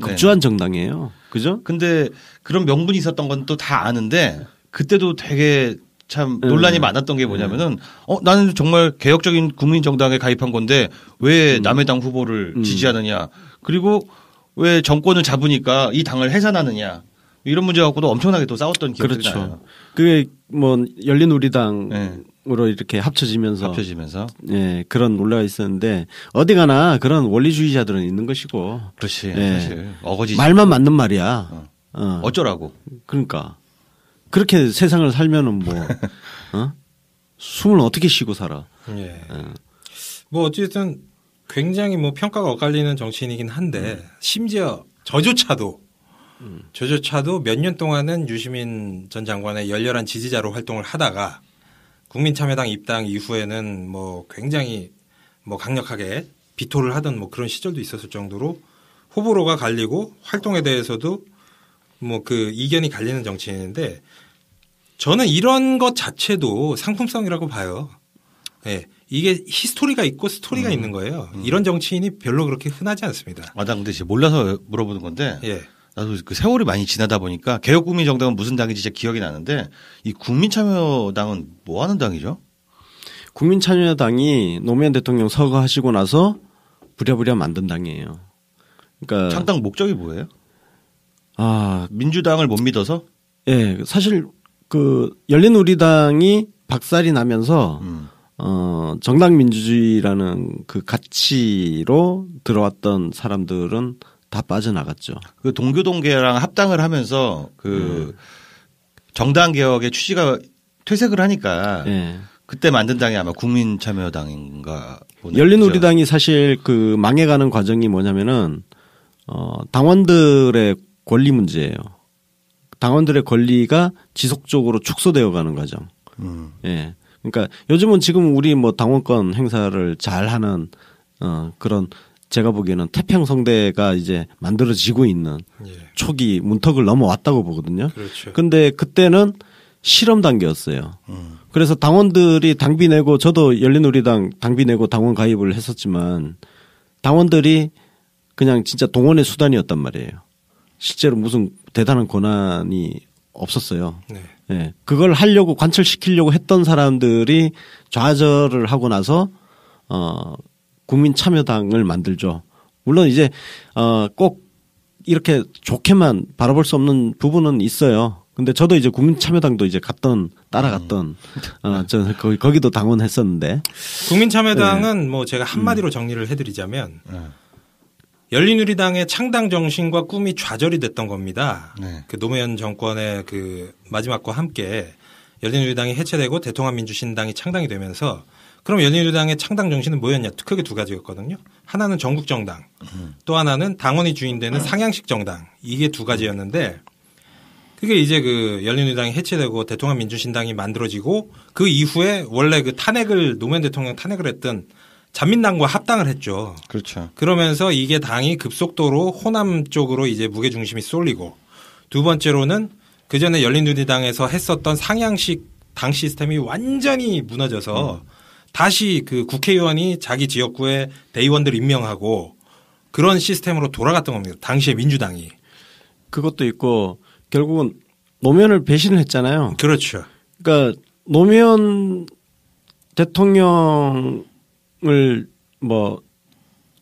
급조한 정당이에요. 그죠? 근데 그런 명분이 있었던 건 또 다 아는데 그때도 되게 참 논란이 많았던 게 뭐냐면은 나는 정말 개혁적인 국민정당에 가입한 건데 왜 남의 당 후보를 지지하느냐. 그리고 왜 정권을 잡으니까 이 당을 해산하느냐. 이런 문제 갖고도 엄청나게 또 싸웠던 기억이 그렇죠. 나요. 그게 뭐 열린우리당으로 이렇게 합쳐지면서 예, 그런 논란이 있었는데 어디 가나 그런 원리주의자들은 있는 것이고. 그렇지. 예. 사실 어거지. 말만 맞는 말이야. 어쩌라고. 그러니까 그렇게 세상을 살면은 뭐 숨을 어떻게 쉬고 살아. 예. 뭐 어쨌든 굉장히 뭐 평가가 엇갈리는 정치인이긴 한데 심지어 저조차도 몇 년 동안은 유시민 전 장관의 열렬한 지지자로 활동을 하다가 국민참여당 입당 이후에는 뭐 굉장히 뭐 강력하게 비토를 하던 뭐 그런 시절도 있었을 정도로 호불호가 갈리고 활동에 대해서도 뭐 그 이견이 갈리는 정치인인데 저는 이런 것 자체도 상품성이라고 봐요. 예. 이게 히스토리가 있고 스토리가 있는 거예요. 이런 정치인이 별로 그렇게 흔하지 않습니다. 나 근데 진짜 몰라서 물어보는 건데. 예. 나도 그 세월이 많이 지나다 보니까 개혁국민정당은 무슨 당인지 진짜 기억이 나는데 이 국민참여당은 뭐 하는 당이죠? 국민참여당이 노무현 대통령 서거하시고 나서 부랴부랴 만든 당이에요. 그러니까 창당 목적이 뭐예요? 민주당을 못 믿어서? 예, 사실 그 열린우리당이 박살이 나면서 정당 민주주의라는 그 가치로 들어왔던 사람들은 다 빠져나갔죠. 그 동교동계랑 합당을 하면서 그 정당 개혁의 취지가 퇴색을 하니까 예. 그때 만든 당이 아마 국민참여당인가 보네요. 열린우리당이 사실 그 망해가는 과정이 뭐냐면은 당원들의 권리 문제예요. 당원들의 권리가 지속적으로 축소되어 가는 과정. 예. 그러니까 요즘은 지금 우리 뭐 당원권 행사를 잘 하는 그런 제가 보기에는 태평성대가 이제 만들어지고 있는 예. 초기 문턱을 넘어왔다고 보거든요. 그렇죠. 근데 그때는 실험 단계였어요. 그래서 당원들이 당비 내고 저도 열린우리당 당비 내고 당원 가입을 했었지만 당원들이 그냥 진짜 동원의 수단이었단 말이에요. 실제로 무슨 대단한 권한이 없었어요. 네. 예. 그걸 하려고 관철시키려고 했던 사람들이 좌절을 하고 나서 국민참여당을 만들죠. 물론 이제 꼭 이렇게 좋게만 바라볼 수 없는 부분은 있어요. 근데 저도 이제 국민참여당도 이제 따라갔던 저 거기도 당원했었는데 국민참여당은 뭐 제가 한마디로 정리를 해드리자면 열린우리당의 창당 정신과 꿈이 좌절이 됐던 겁니다. 네. 그 노무현 정권의 그 마지막과 함께 열린우리당이 해체되고 대통합민주신당이 창당이 되면서 그럼 열린우리당의 창당 정신은 뭐였냐? 크게 두 가지였거든요. 하나는 전국정당, 또 하나는 당원이 주인되는 상향식 정당. 이게 두 가지였는데 그게 이제 그 열린우리당이 해체되고 대통합민주신당이 만들어지고 그 이후에 원래 그 노무현 대통령 탄핵을 했던 잔민당과 합당을 했죠. 그렇죠. 그러면서 이게 당이 급속도로 호남 쪽으로 이제 무게중심이 쏠리고 두 번째로는 그 전에 열린우리당에서 했었던 상향식 당 시스템이 완전히 무너져서 다시 그 국회의원이 자기 지역구에 대의원들 임명하고 그런 시스템으로 돌아갔던 겁니다. 당시에 민주당이. 그것도 있고 결국은 노무현을 배신을 했잖아요. 그렇죠. 그러니까 노무현 대통령을 뭐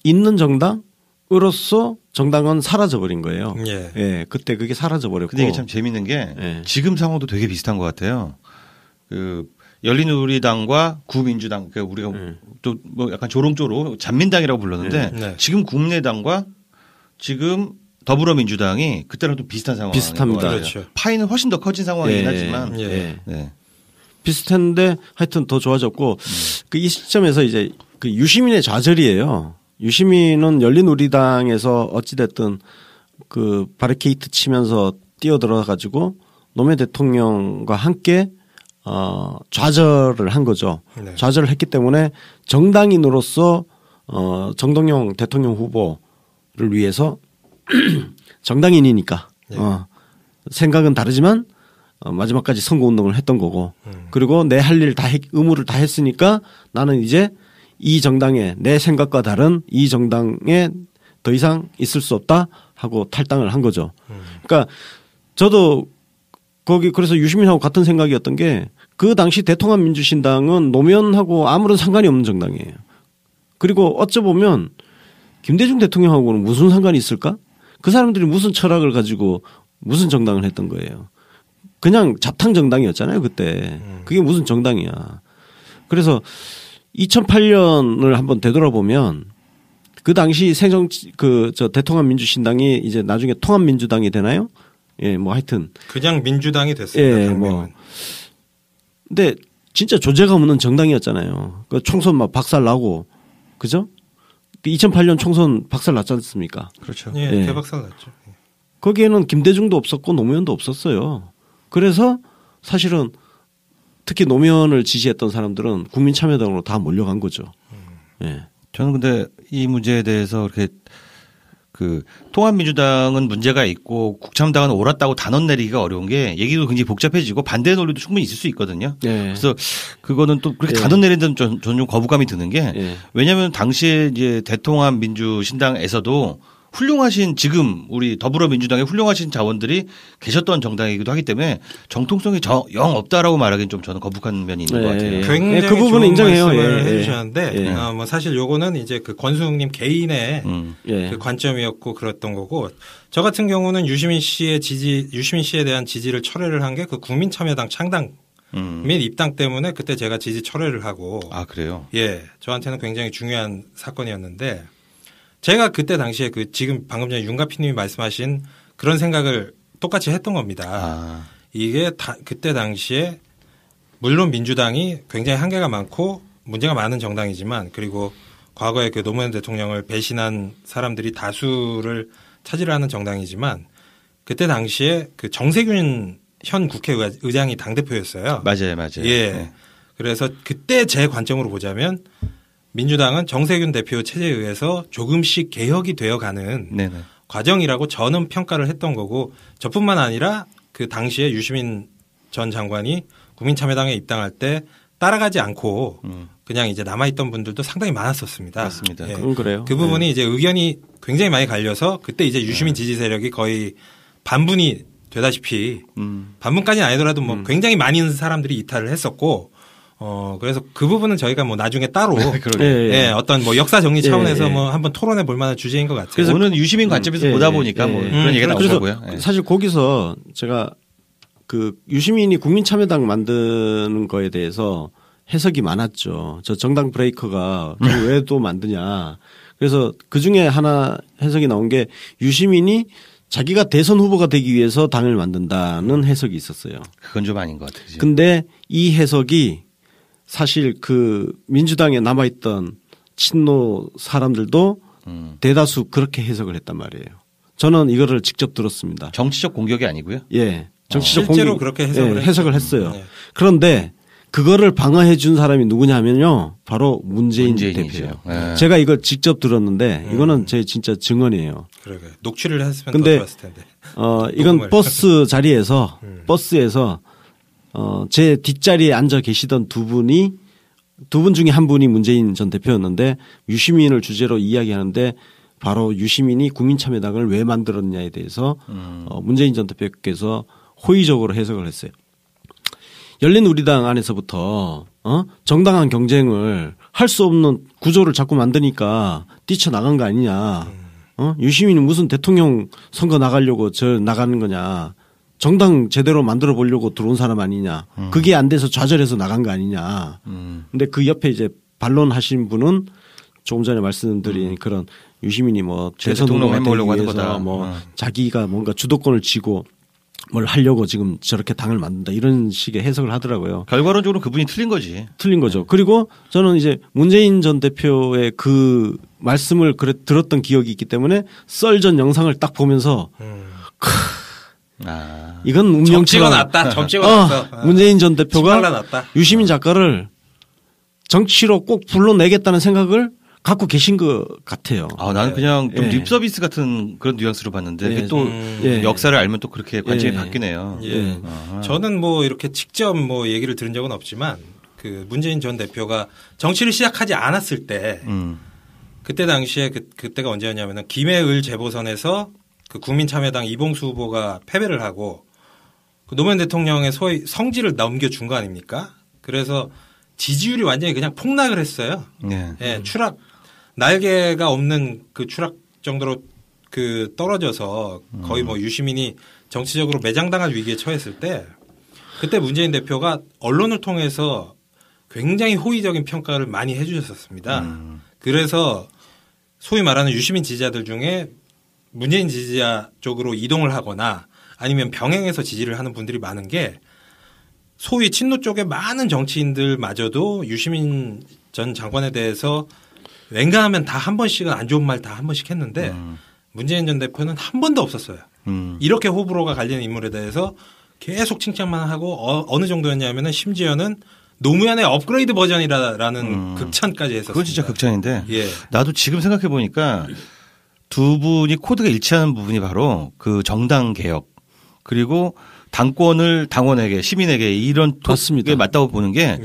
있는 정당으로서 정당은 사라져버린 거예요. 예. 예, 그때 그게 사라져버렸고. 근데 이게 참 재밌는 게 예. 지금 상황도 되게 비슷한 것 같아요. 그 열린우리당과 구민주당, 그러니까 우리가 또 뭐 약간 조롱조로 잔민당이라고 불렀는데 네. 지금 국민의당과 지금 더불어민주당이 그때랑 좀 비슷한 상황. 비슷합니다. 그렇죠. 파이는 훨씬 더 커진 상황이긴 예. 하지만 예. 네. 비슷했는데 하여튼 더 좋아졌고 그 이 시점에서 이제 그 유시민의 좌절이에요. 유시민은 열린우리당에서 어찌됐든 그 바리케이트 치면서 뛰어들어 가지고 노무현 대통령과 함께 좌절을 한 거죠. 네. 좌절을 했기 때문에 정당인으로서 정동영 대통령 후보를 위해서 정당인이니까 네. 생각은 다르지만 마지막까지 선거운동을 했던 거고 그리고 내 할 일 다 의무를 다 했으니까 나는 이제 이 정당에 내 생각과 다른 이 정당에 더 이상 있을 수 없다 하고 탈당을 한 거죠. 그러니까 저도 거기 그래서 유시민하고 같은 생각이었던 게 그 당시 대통합민주신당은 노무현하고 아무런 상관이 없는 정당이에요. 그리고 어쩌보면 김대중 대통령하고는 무슨 상관이 있을까? 그 사람들이 무슨 철학을 가지고 무슨 정당을 했던 거예요. 그냥 잡탕 정당이었잖아요, 그때. 그게 무슨 정당이야. 그래서 2008년을 한번 되돌아보면 그 당시 대통합민주신당이 이제 나중에 통합민주당이 되나요? 예, 뭐 하여튼. 그냥 민주당이 됐습니다. 예, 뭐. 근데 진짜 조제가 없는 정당이었잖아요. 그 총선 막 박살 나고, 그죠? 2008년 총선 박살 났지 않습니까? 그렇죠. 예, 예. 대박살 났죠. 거기에는 김대중도 없었고 노무현도 없었어요. 그래서 사실은 특히 노무현을 지지했던 사람들은 국민참여당으로 다 몰려간 거죠. 예. 저는 근데 이 문제에 대해서 이렇게 그 통합민주당은 문제가 있고 국참당은 옳았다고 단언 내리기가 어려운 게 얘기도 굉장히 복잡해지고 반대 논리도 충분히 있을 수 있거든요. 예. 그래서 그거는 또 그렇게 예. 단언 내리는 데는 저는 좀 거부감이 드는 게 예. 왜냐하면 당시에 이제 대통합민주신당에서도 훌륭하신 지금 우리 더불어민주당의 훌륭하신 자원들이 계셨던 정당이기도 하기 때문에 정통성이 영 없다라고 말하기는 좀 저는 거북한 면이 있는 것 같아요. 굉장히 그 부분은 좋은 인정해요. 말씀을 예. 해주셨는데 예. 뭐 사실 요거는 이제 그 권수웅님 개인의 예. 그 관점이었고 그랬던 거고 저 같은 경우는 유시민 씨에 대한 지지를 철회를 한 게 그 국민참여당 창당 및 입당 때문에 그때 제가 지지 철회를 하고 아 그래요? 예 저한테는 굉장히 중요한 사건이었는데 제가 그때 당시에 그 지금 방금 전에 윤가피님이 말씀하신 그런 생각을 똑같이 했던 겁니다. 아. 이게 그때 당시에 물론 민주당이 굉장히 한계가 많고 문제가 많은 정당이지만 그리고 과거에 그 노무현 대통령을 배신한 사람들이 다수를 차지하는 정당이지만 그때 당시에 그 정세균 현 국회의장이 당대표였어요. 맞아요. 예. 네. 그래서 그때 제 관점으로 보자면 민주당은 정세균 대표 체제에 의해서 조금씩 개혁이 되어가는 네네. 과정이라고 저는 평가를 했던 거고 저뿐만 아니라 그 당시에 유시민 전 장관이 국민참여당에 입당할 때 따라가지 않고 그냥 이제 남아있던 분들도 상당히 많았었습니다. 맞습니다. 예. 그건 그래요. 그 부분이 이제 의견이 굉장히 많이 갈려서 그때 이제 유시민 지지 세력이 거의 반분이 되다시피 반분까지는 아니더라도 뭐 굉장히 많은 사람들이 이탈을 했었고 그래서 그 부분은 저희가 뭐 나중에 따로 예, 어떤 뭐 역사 정리 차원에서 뭐 한번 토론해 볼 만한 주제인 것 같아요. 그래서 오늘 유시민 관점에서 보다 보니까 뭐 그런 얘기가 나오고요. 그래서 사실 거기서 제가 그 유시민이 국민참여당 만드는 거에 대해서 해석이 많았죠. 저 정당 브레이커가 왜 또 만드냐. 그래서 그 중에 하나 해석이 나온 게 유시민이 자기가 대선 후보가 되기 위해서 당을 만든다는 해석이 있었어요. 그건 좀 아닌 것 같아요. 근데 이 해석이 사실 그 민주당에 남아있던 친노 사람들도 대다수 그렇게 해석을 했단 말이에요. 저는 이거를 직접 들었습니다. 정치적 공격이 아니고요? 예. 정치적 실제로 공격, 그렇게 해석을 했어요. 네. 그런데 그거를 방어해 준 사람이 누구냐면요. 바로 문재인 대표예요. 네. 제가 이걸 직접 들었는데 이거는 제 진짜 증언이에요. 그러게 녹취를 했으면 근데 더 좋았을 텐데. 이건 버스 자리에서 버스에서 제 뒷자리에 앉아 계시던 두 분 중에 한 분이 문재인 전 대표였는데 유시민을 주제로 이야기하는데 바로 유시민이 국민참여당을 왜 만들었냐에 대해서 문재인 전 대표께서 호의적으로 해석을 했어요. 열린우리당 안에서부터 정당한 경쟁을 할 수 없는 구조를 자꾸 만드니까 뛰쳐나간 거 아니냐. 유시민이 무슨 대통령 선거 나가려고 나가는 거냐. 정당 제대로 만들어 보려고 들어온 사람 아니냐. 그게 안 돼서 좌절해서 나간 거 아니냐. 근데 그 옆에 이제 반론하신 분은 조금 전에 말씀드린 그런 유시민이 뭐 대선 후보가 되기 위해서 뭐 자기가 뭔가 주도권을 쥐고 뭘 하려고 지금 저렇게 당을 만든다 이런 식의 해석을 하더라고요. 결과론적으로 그분이 틀린 거지. 틀린 거죠. 그리고 저는 이제 문재인 전 대표의 그 말씀을 들었던 기억이 있기 때문에 썰 전 영상을 딱 보면서 이건 운명처럼 찍어놨다. 점 찍어놨어. 문재인 전 대표가 유시민 작가를 정치로 꼭 불러내겠다는 생각을 갖고 계신 것 같아요. 나는 그냥 좀 립서비스 같은 그런 뉘앙스로 봤는데 그게 또 역사를 알면 또 그렇게 관점이 바뀌네요. 저는 뭐 이렇게 직접 뭐 얘기를 들은 적은 없지만 그 문재인 전 대표가 정치를 시작하지 않았을 때 그때 당시에 그때가 언제였냐면은 김해을 재보선에서 그 국민참여당 이봉수 후보가 패배를 하고 그 노무현 대통령의 소위 성질을 넘겨준 거 아닙니까? 그래서 지지율이 완전히 그냥 폭락을 했어요. 예, 추락 날개가 없는 그 추락 정도로 그 떨어져서 거의 뭐 유시민이 정치적으로 매장당할 위기에 처했을 때 그때 문재인 대표가 언론을 통해서 굉장히 호의적인 평가를 많이 해주셨었습니다. 그래서 소위 말하는 유시민 지지자들 중에 문재인 지지자 쪽으로 이동을 하거나 아니면 병행해서 지지를 하는 분들이 많은 게 소위 친노 쪽의 많은 정치인들마저도 유시민 전 장관에 대해서 웬간하면 다 한 번씩은 안 좋은 말 다 한 번씩 했는데 문재인 전 대표는 한 번도 없었어요. 이렇게 호불호가 갈리는 인물에 대해서 계속 칭찬만 하고 어느 정도였냐면은 심지어는 노무현의 업그레이드 버전이라는 극찬까지 했었어요. 그건 진짜 극찬인데 나도 지금 생각해 보니까 두 분이 코드가 일치하는 부분이 바로 그 정당 개혁 그리고 당권을 당원에게 시민에게 이런 맞습니다. 게 맞다고 보는 게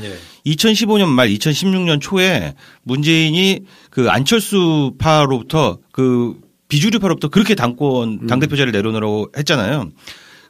2015년 말 2016년 초에 문재인이 그 안철수파로부터 그 비주류파로부터 그렇게 당대표 자리를 내려놓으라고 했잖아요.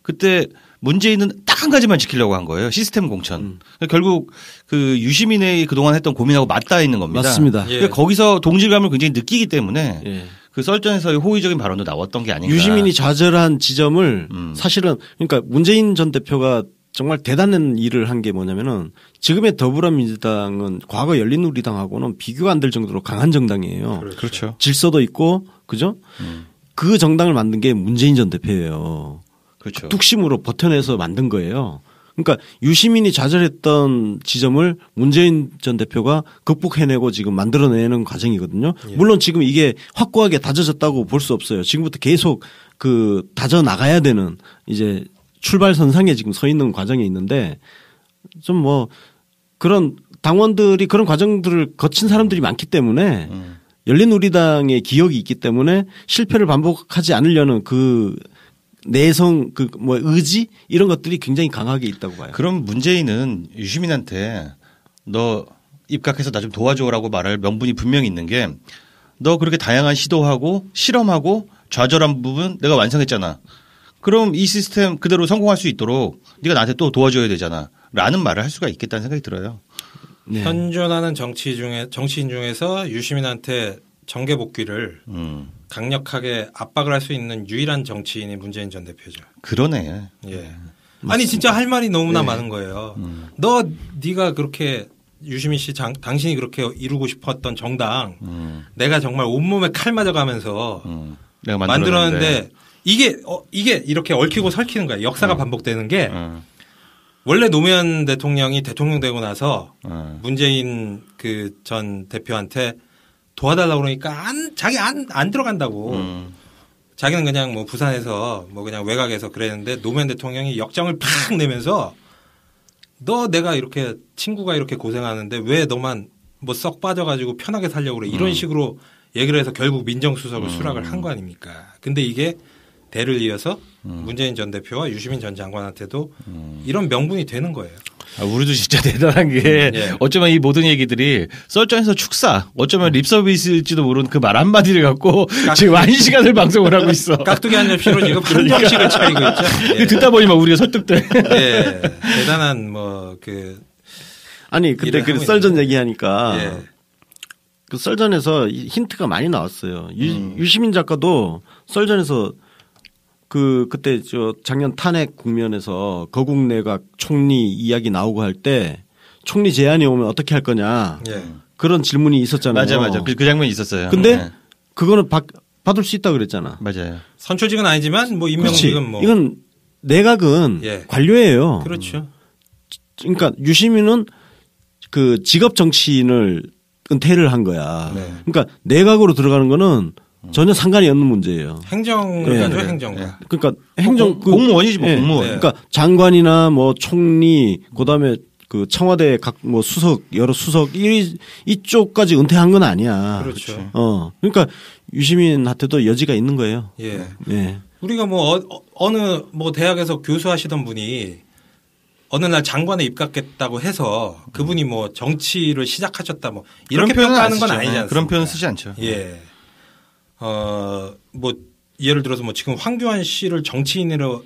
그때 문재인은 딱 한 가지만 지키려고 한 거예요. 시스템 공천. 결국 그 유시민의 그동안 했던 고민하고 맞닿아 있는 겁니다. 맞습니다. 그러니까 거기서 동질감을 굉장히 느끼기 때문에 그 썰전에서의 호의적인 발언도 나왔던 게 아닌가. 유시민이 좌절한 지점을 사실은 그러니까 문재인 전 대표가 정말 대단한 일을 한 게 뭐냐면은 지금의 더불어민주당은 과거 열린우리당하고는 비교가 안 될 정도로 강한 정당이에요. 그렇죠. 질서도 있고 그죠? 그 정당을 만든 게 문재인 전 대표예요. 그렇죠. 뚝심으로 버텨내서 만든 거예요. 그러니까 유시민이 좌절했던 지점을 문재인 전 대표가 극복해내고 지금 만들어내는 과정이거든요. 물론 지금 이게 확고하게 다져졌다고 볼 수 없어요. 지금부터 계속 그 다져 나가야 되는 이제 출발선상에 지금 서 있는 과정에 있는데 좀 뭐 그런 당원들이 그런 과정들을 거친 사람들이 많기 때문에 열린우리당의 기억이 있기 때문에 실패를 반복하지 않으려는 그 내성 그 뭐 의지 이런 것들이 굉장히 강하게 있다고 봐요. 그럼 문재인은 유시민한테 너 입각해서 나 좀 도와줘라고 말할 명분이 분명히 있는 게 너 그렇게 다양한 시도하고 실험하고 좌절한 부분 내가 완성했잖아. 그럼 이 시스템 그대로 성공할 수 있도록 네가 나한테 또 도와줘야 되잖아. 라는 말을 할 수가 있겠다는 생각이 들어요. 네. 현존하는 정치인 중에서 유시민한테 정계 복귀를 강력하게 압박을 할 수 있는 유일한 정치인이 문재인 전 대표죠. 그러네. 예. 아니 진짜 할 말이 너무나 많은 거예요. 네가 그렇게 유시민 씨 당신이 그렇게 이루고 싶었던 정당 내가 정말 온몸에 칼 맞아가면서 내가 만들었는데 이게 이렇게 얽히고 설키는 거야. 역사가 반복되는 게 원래 노무현 대통령이 대통령 되고 나서 문재인 그 전 대표한테 도와달라고 그러니까 자기 안 들어간다고. 자기는 그냥 뭐 부산에서 뭐 그냥 외곽에서 그랬는데 노무현 대통령이 역정을 팍 내면서 너 내가 이렇게 친구가 이렇게 고생하는데 왜 너만 뭐 썩 빠져가지고 편하게 살려고 그래. 이런 식으로 얘기를 해서 결국 민정수석을 수락을 한 거 아닙니까. 근데 이게 대를 이어서 문재인 전 대표와 유시민 전 장관한테도 이런 명분이 되는 거예요. 우리도 진짜 대단한 게 어쩌면 이 모든 얘기들이 썰전에서 축사 어쩌면 립서비스일지도 모르는 그 말 한마디를 갖고 지금 1시간을 방송을 하고 있어. 깍두기 한 접시로 지금 한 접시를 차리고 있죠. 예. 듣다 보니 막 우리가 설득돼. 예. 대단한 뭐 그 아니 근데 그 썰전 얘기하니까 그 썰전에서 힌트가 많이 나왔어요. 유시민 작가도 썰전에서 그때 작년 탄핵 국면에서 거국 내각 총리 이야기 나오고 할 때 총리 제안이 오면 어떻게 할 거냐 그런 질문이 있었잖아요. 맞아. 그 장면이 있었어요. 근데 그거는 받을 수 있다 그랬잖아. 맞아요. 선출직은 아니지만 뭐 임명직은 뭐 이건 내각은 관료예요. 그렇죠. 그러니까 유시민은 그 직업 정치인을 은퇴를 한 거야. 그러니까 내각으로 들어가는 거는 전혀 상관이 없는 문제예요. 행정가죠, 행정가. 그러니까 행정 공무원이지 뭐 공무원. 그러니까 장관이나 뭐 총리, 그다음에 그 청와대 각 뭐 수석 여러 수석 이쪽까지 은퇴한 건 아니야. 그렇죠. 그러니까 유시민한테도 여지가 있는 거예요. 예. 우리가 뭐 어느 뭐 대학에서 교수하시던 분이 어느 날 장관에 입각했다고 해서 그분이 뭐 정치를 시작하셨다 뭐 이렇게 평가하는 건 아니지 않습니까? 그런 표현 쓰지 않죠. 예. 뭐 예를 들어서 뭐 지금 황교안 씨를 정치인으로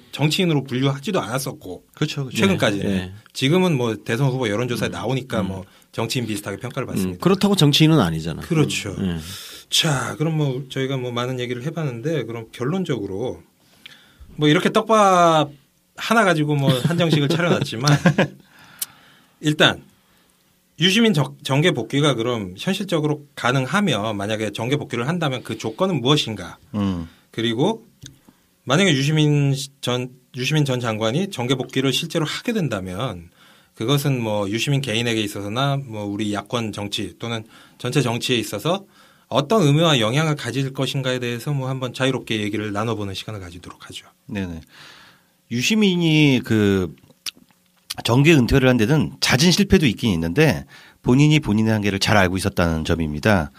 분류하지도 않았었고 그렇죠. 최근까지는 지금은 뭐 대선 후보 여론조사에 나오니까 뭐 정치인 비슷하게 평가를 받습니다. 그렇다고 정치인은 아니잖아. 그렇죠. 자, 그럼 뭐 저희가 뭐 많은 얘기를 해봤는데 그럼 결론적으로 뭐 이렇게 떡밥 하나 가지고 뭐 한정식을 차려놨지만 일단. 유시민 정계 복귀가 그럼 현실적으로 가능하면 만약에 정계 복귀를 한다면 그 조건은 무엇인가? 그리고 만약에 유시민 전 장관이 정계 복귀를 실제로 하게 된다면 그것은 뭐 유시민 개인에게 있어서나 뭐 우리 야권 정치 또는 전체 정치에 있어서 어떤 의미와 영향을 가질 것인가에 대해서 뭐 한번 자유롭게 얘기를 나눠보는 시간을 가지도록 하죠. 네네. 유시민이 그 정계 은퇴를 한 데는 잦은 실패도 있긴 있는데 본인이 본인의 한계를 잘 알고 있었다는 점입니다.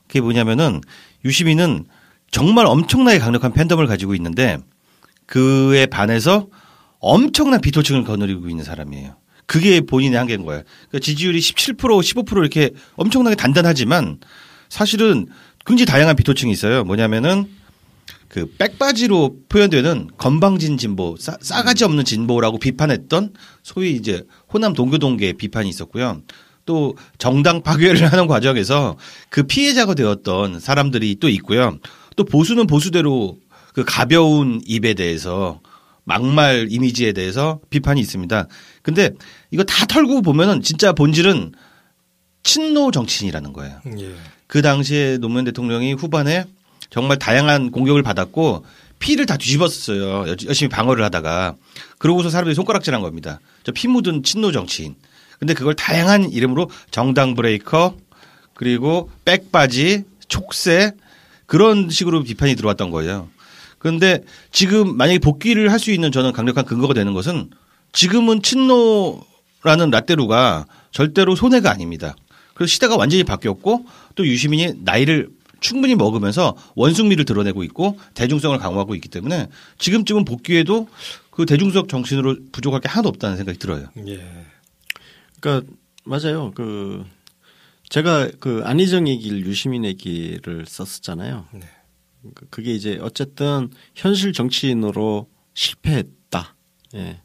그게 뭐냐면은 유시민은 정말 엄청나게 강력한 팬덤을 가지고 있는데 그에 반해서 엄청난 비토층을 거느리고 있는 사람이에요. 그게 본인의 한계인 거예요. 그러니까 지지율이 17%, 15% 이렇게 엄청나게 단단하지만 사실은 굉장히 다양한 비토층이 있어요. 뭐냐면은 그 백바지로 표현되는 건방진 진보, 싸가지 없는 진보라고 비판했던 소위 이제 호남 동교동계의 비판이 있었고요. 또 정당 파괴를 하는 과정에서 그 피해자가 되었던 사람들이 또 있고요. 또 보수는 보수대로 그 가벼운 입에 대해서 막말 이미지에 대해서 비판이 있습니다. 근데 이거 다 털고 보면은 진짜 본질은 친노 정치인이라는 거예요. 예. 그 당시에 노무현 대통령이 후반에 정말 다양한 공격을 받았고 피를 다 뒤집었어요. 열심히 방어를 하다가. 그러고서 사람들이 손가락질한 겁니다. 저 피 묻은 친노 정치인. 근데 그걸 다양한 이름으로 정당 브레이커 그리고 백바지 촉새 그런 식으로 비판이 들어왔던 거예요. 그런데 지금 만약에 복귀를 할 수 있는 저는 강력한 근거가 되는 것은 지금은 친노라는 라떼루가 절대로 손해가 아닙니다. 그래서 시대가 완전히 바뀌었고 또 유시민이 나이를 충분히 먹으면서 원숭미를 드러내고 있고 대중성을 강화하고 있기 때문에 지금쯤은 복귀해도 그 대중적 정신으로 부족할 게 하나도 없다는 생각이 들어요. 예. 그러니까 맞아요. 그 제가 그 안희정의 길, 유시민의 길을 썼었잖아요. 네. 그게 이제 어쨌든 현실 정치인으로 실패했다. 예.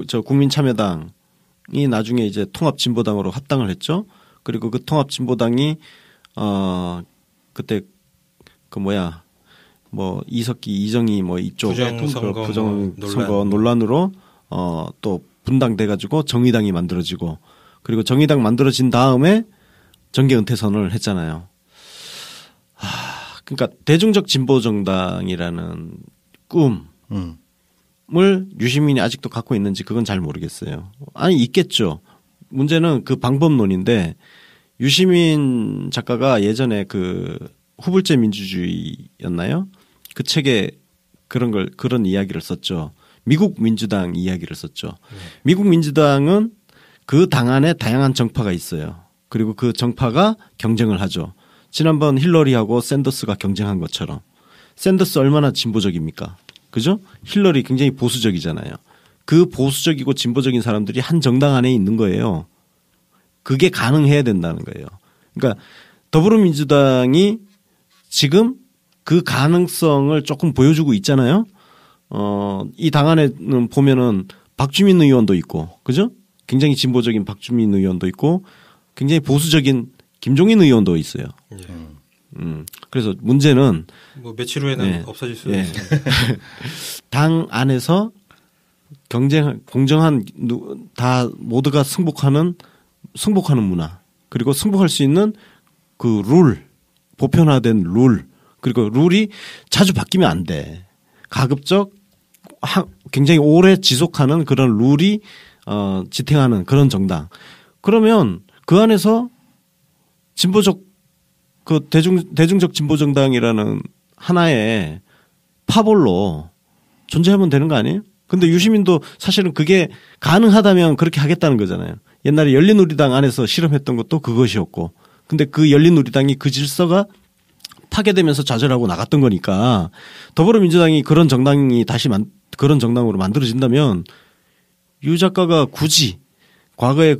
저 국민참여당이 나중에 이제 통합진보당으로 합당을 했죠. 그리고 그 통합진보당이 그때 그 이석기, 이정희 이쪽 부정선거 논란으로 또 분당돼 가지고 정의당이 만들어지고 그리고 정의당 만들어진 다음에 정계 은퇴 선언을 했잖아요. 그러니까 대중적 진보 정당이라는 꿈을 유시민이 아직도 갖고 있는지 그건 잘 모르겠어요. 아니 있겠죠. 문제는 그 방법론인데 유시민 작가가 예전에 그 후불제 민주주의였나요? 그 책에 그런 이야기를 썼죠. 미국 민주당 이야기를 썼죠. 미국 민주당은 그 당 안에 다양한 정파가 있어요. 그리고 그 정파가 경쟁을 하죠. 지난번 힐러리하고 샌더스가 경쟁한 것처럼. 샌더스 얼마나 진보적입니까? 그죠? 힐러리 굉장히 보수적이잖아요. 그 보수적이고 진보적인 사람들이 한 정당 안에 있는 거예요. 그게 가능해야 된다는 거예요. 그러니까 더불어민주당이 지금 그 가능성을 조금 보여주고 있잖아요. 이 당 안에는 보면은 박주민 의원도 있고, 그죠? 굉장히 진보적인 박주민 의원도 있고, 굉장히 보수적인 김종인 의원도 있어요. 예. 그래서 문제는 며칠 후에는 없어질 수도 있습니다. 당 안에서 공정한 다 모두가 승복하는 문화 그리고 승복할 수 있는 그 룰 보편화된 룰 그리고 룰이 자주 바뀌면 안 돼. 가급적 굉장히 오래 지속하는 그런 룰이 지탱하는 그런 정당. 그러면 그 안에서 진보적 그 대중적 진보 정당이라는 하나의 파벌로 존재하면 되는 거 아니에요? 근데 유시민도 사실은 그게 가능하다면 그렇게 하겠다는 거잖아요. 옛날에 열린우리당 안에서 실험했던 것도 그것이었고. 근데 그 열린우리당이 그 질서가 파괴되면서 좌절하고 나갔던 거니까 더불어민주당이 그런 정당이 다시 그런 정당으로 만들어진다면 유 작가가 굳이 과거에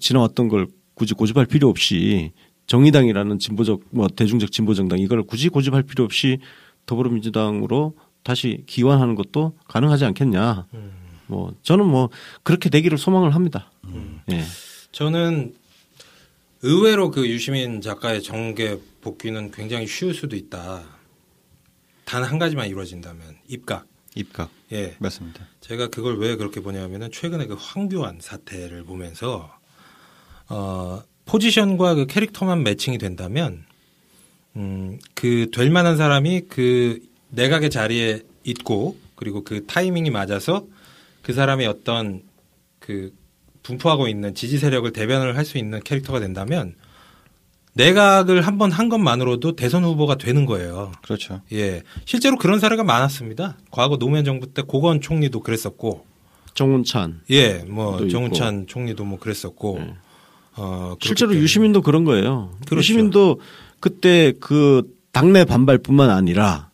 지나왔던 걸 굳이 고집할 필요 없이 정의당이라는 진보적 대중적 진보 정당 이걸 굳이 고집할 필요 없이 더불어민주당으로 다시 기원하는 것도 가능하지 않겠냐. 저는 그렇게 되기를 소망을 합니다. 예. 저는 의외로 그 유시민 작가의 정계 복귀는 굉장히 쉬울 수도 있다. 단 한 가지만 이루어진다면 입각. 예, 맞습니다. 제가 그걸 왜 그렇게 보냐면은 최근에 그 황교안 사태를 보면서 포지션과 그 캐릭터만 매칭이 된다면 그 될 만한 사람이 그 내각의 자리에 있고 그리고 그 타이밍이 맞아서 그 사람이 어떤 그 분포하고 있는 지지 세력을 대변을 할 수 있는 캐릭터가 된다면 내각을 한 번 한 것만으로도 대선 후보가 되는 거예요. 그렇죠. 예. 실제로 그런 사례가 많았습니다. 과거 노무현 정부 때 고건 총리도 그랬었고. 정운찬. 예. 정운찬 총리도 그랬었고. 실제로 때문에. 유시민도 그런 거예요. 그렇죠. 유시민도 그때 그 당내 반발뿐만 아니라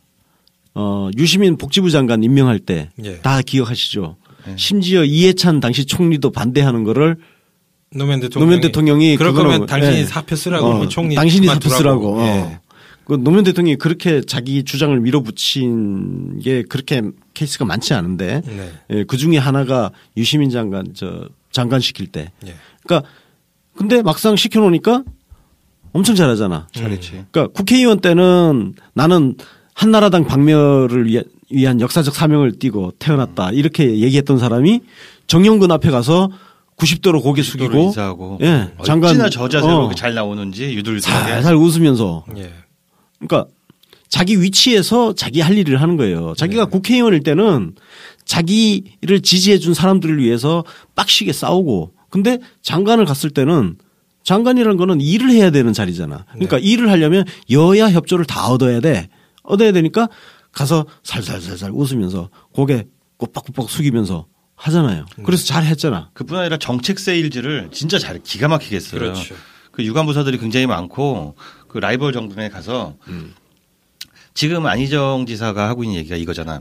유시민 복지부 장관 임명할 때 다 예. 기억하시죠. 심지어 이해찬 당시 총리도 반대하는 거를 노무현 대통령이 그럴 거면 그거는, 당신이 예. 사표 쓰라고 총리 당신이 사표 쓰라고. 예. 그 노무현 대통령이 그렇게 자기 주장을 밀어붙인 게 그렇게 케이스가 많지 않은데 네. 예, 그 중에 하나가 유시민 장관 장관 시킬 때. 예. 그러니까 근데 막상 시켜놓으니까 엄청 잘하잖아. 잘했지. 그러니까 국회의원 때는 나는 한나라당 박멸을 위한 역사적 사명을 띠고 태어났다 이렇게 얘기했던 사람이 정영근 앞에 가서 90도로 고개 숙이고 인사하고 예, 장관 어찌나 저 자세로 그렇게 잘 나오는지 유들유들하게 살살 웃으면서 예. 그러니까 자기 위치에서 자기 할 일을 하는 거예요. 자기가 국회의원일 때는 자기를 지지해 준 사람들을 위해서 빡시게 싸우고 근데 장관을 갔을 때는 장관이라는 거는 일을 해야 되는 자리잖아. 그러니까 일을 하려면 여야 협조를 다 얻어야 돼. 얻어야 되니까 가서 살살살살 웃으면서 고개 꼬박꼬박 숙이면서 하잖아요. 그래서 잘 했잖아. 그뿐 아니라 정책 세일즈를 진짜 잘 기가 막히게 했어요. 그렇죠. 그 유관부서들이 굉장히 많고 그 라이벌 정부에 가서 지금 안희정 지사가 하고 있는 얘기가 이거잖아.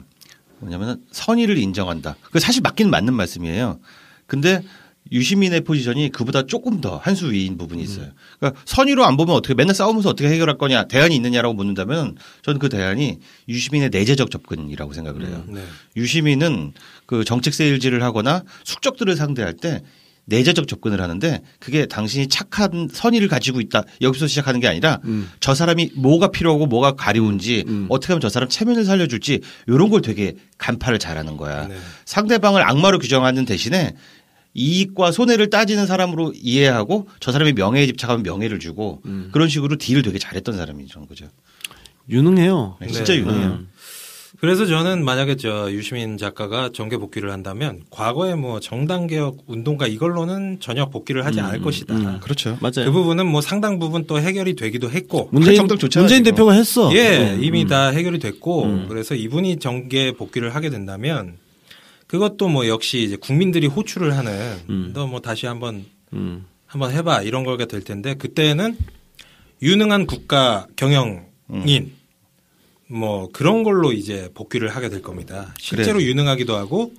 뭐냐면 선의를 인정한다. 그 사실 맞기는 맞는 말씀이에요. 근데 유시민의 포지션이 그보다 조금 더 한 수 위인 부분이 있어요. 그러니까 선의로 안 보면 어떻게 맨날 싸우면서 어떻게 해결할 거냐 대안이 있느냐라고 묻는다면 저는 그 대안이 유시민의 내재적 접근이라고 생각을 해요. 네. 유시민은 그 정책 세일즈를 하거나 숙적들을 상대할 때 내재적 접근을 하는데 그게 당신이 착한 선의를 가지고 있다. 여기서 시작하는 게 아니라 저 사람이 뭐가 필요하고 뭐가 가려운지 어떻게 하면 저 사람 체면을 살려줄지 이런 걸 되게 간파를 잘하는 거야. 네. 상대방을 악마로 규정하는 대신에 이익과 손해를 따지는 사람으로 이해하고 저 사람이 명예에 집착하면 명예를 주고 그런 식으로 딜을 되게 잘했던 사람이죠. 그죠? 유능해요. 네, 진짜 네. 유능해요. 그래서 저는 만약에 유시민 작가가 정계 복귀를 한다면 과거에 뭐 정당개혁 운동가 이걸로는 전혀 복귀를 하지 않을 것이다. 그렇죠. 맞아요. 그 부분은 뭐 상당 부분 또 해결이 되기도 했고. 문재인 좋잖아요, 지금. 대표가 했어. 예, 이미 다 해결이 됐고. 그래서 이분이 정계 복귀를 하게 된다면 그것도 뭐 역시 이제 국민들이 호출을 하는 너 뭐 다시 한번 해봐 이런 거가 될 텐데 그때는 유능한 국가 경영인 뭐 그런 걸로 이제 복귀를 하게 될 겁니다. 실제로 그래요. 유능하기도 하고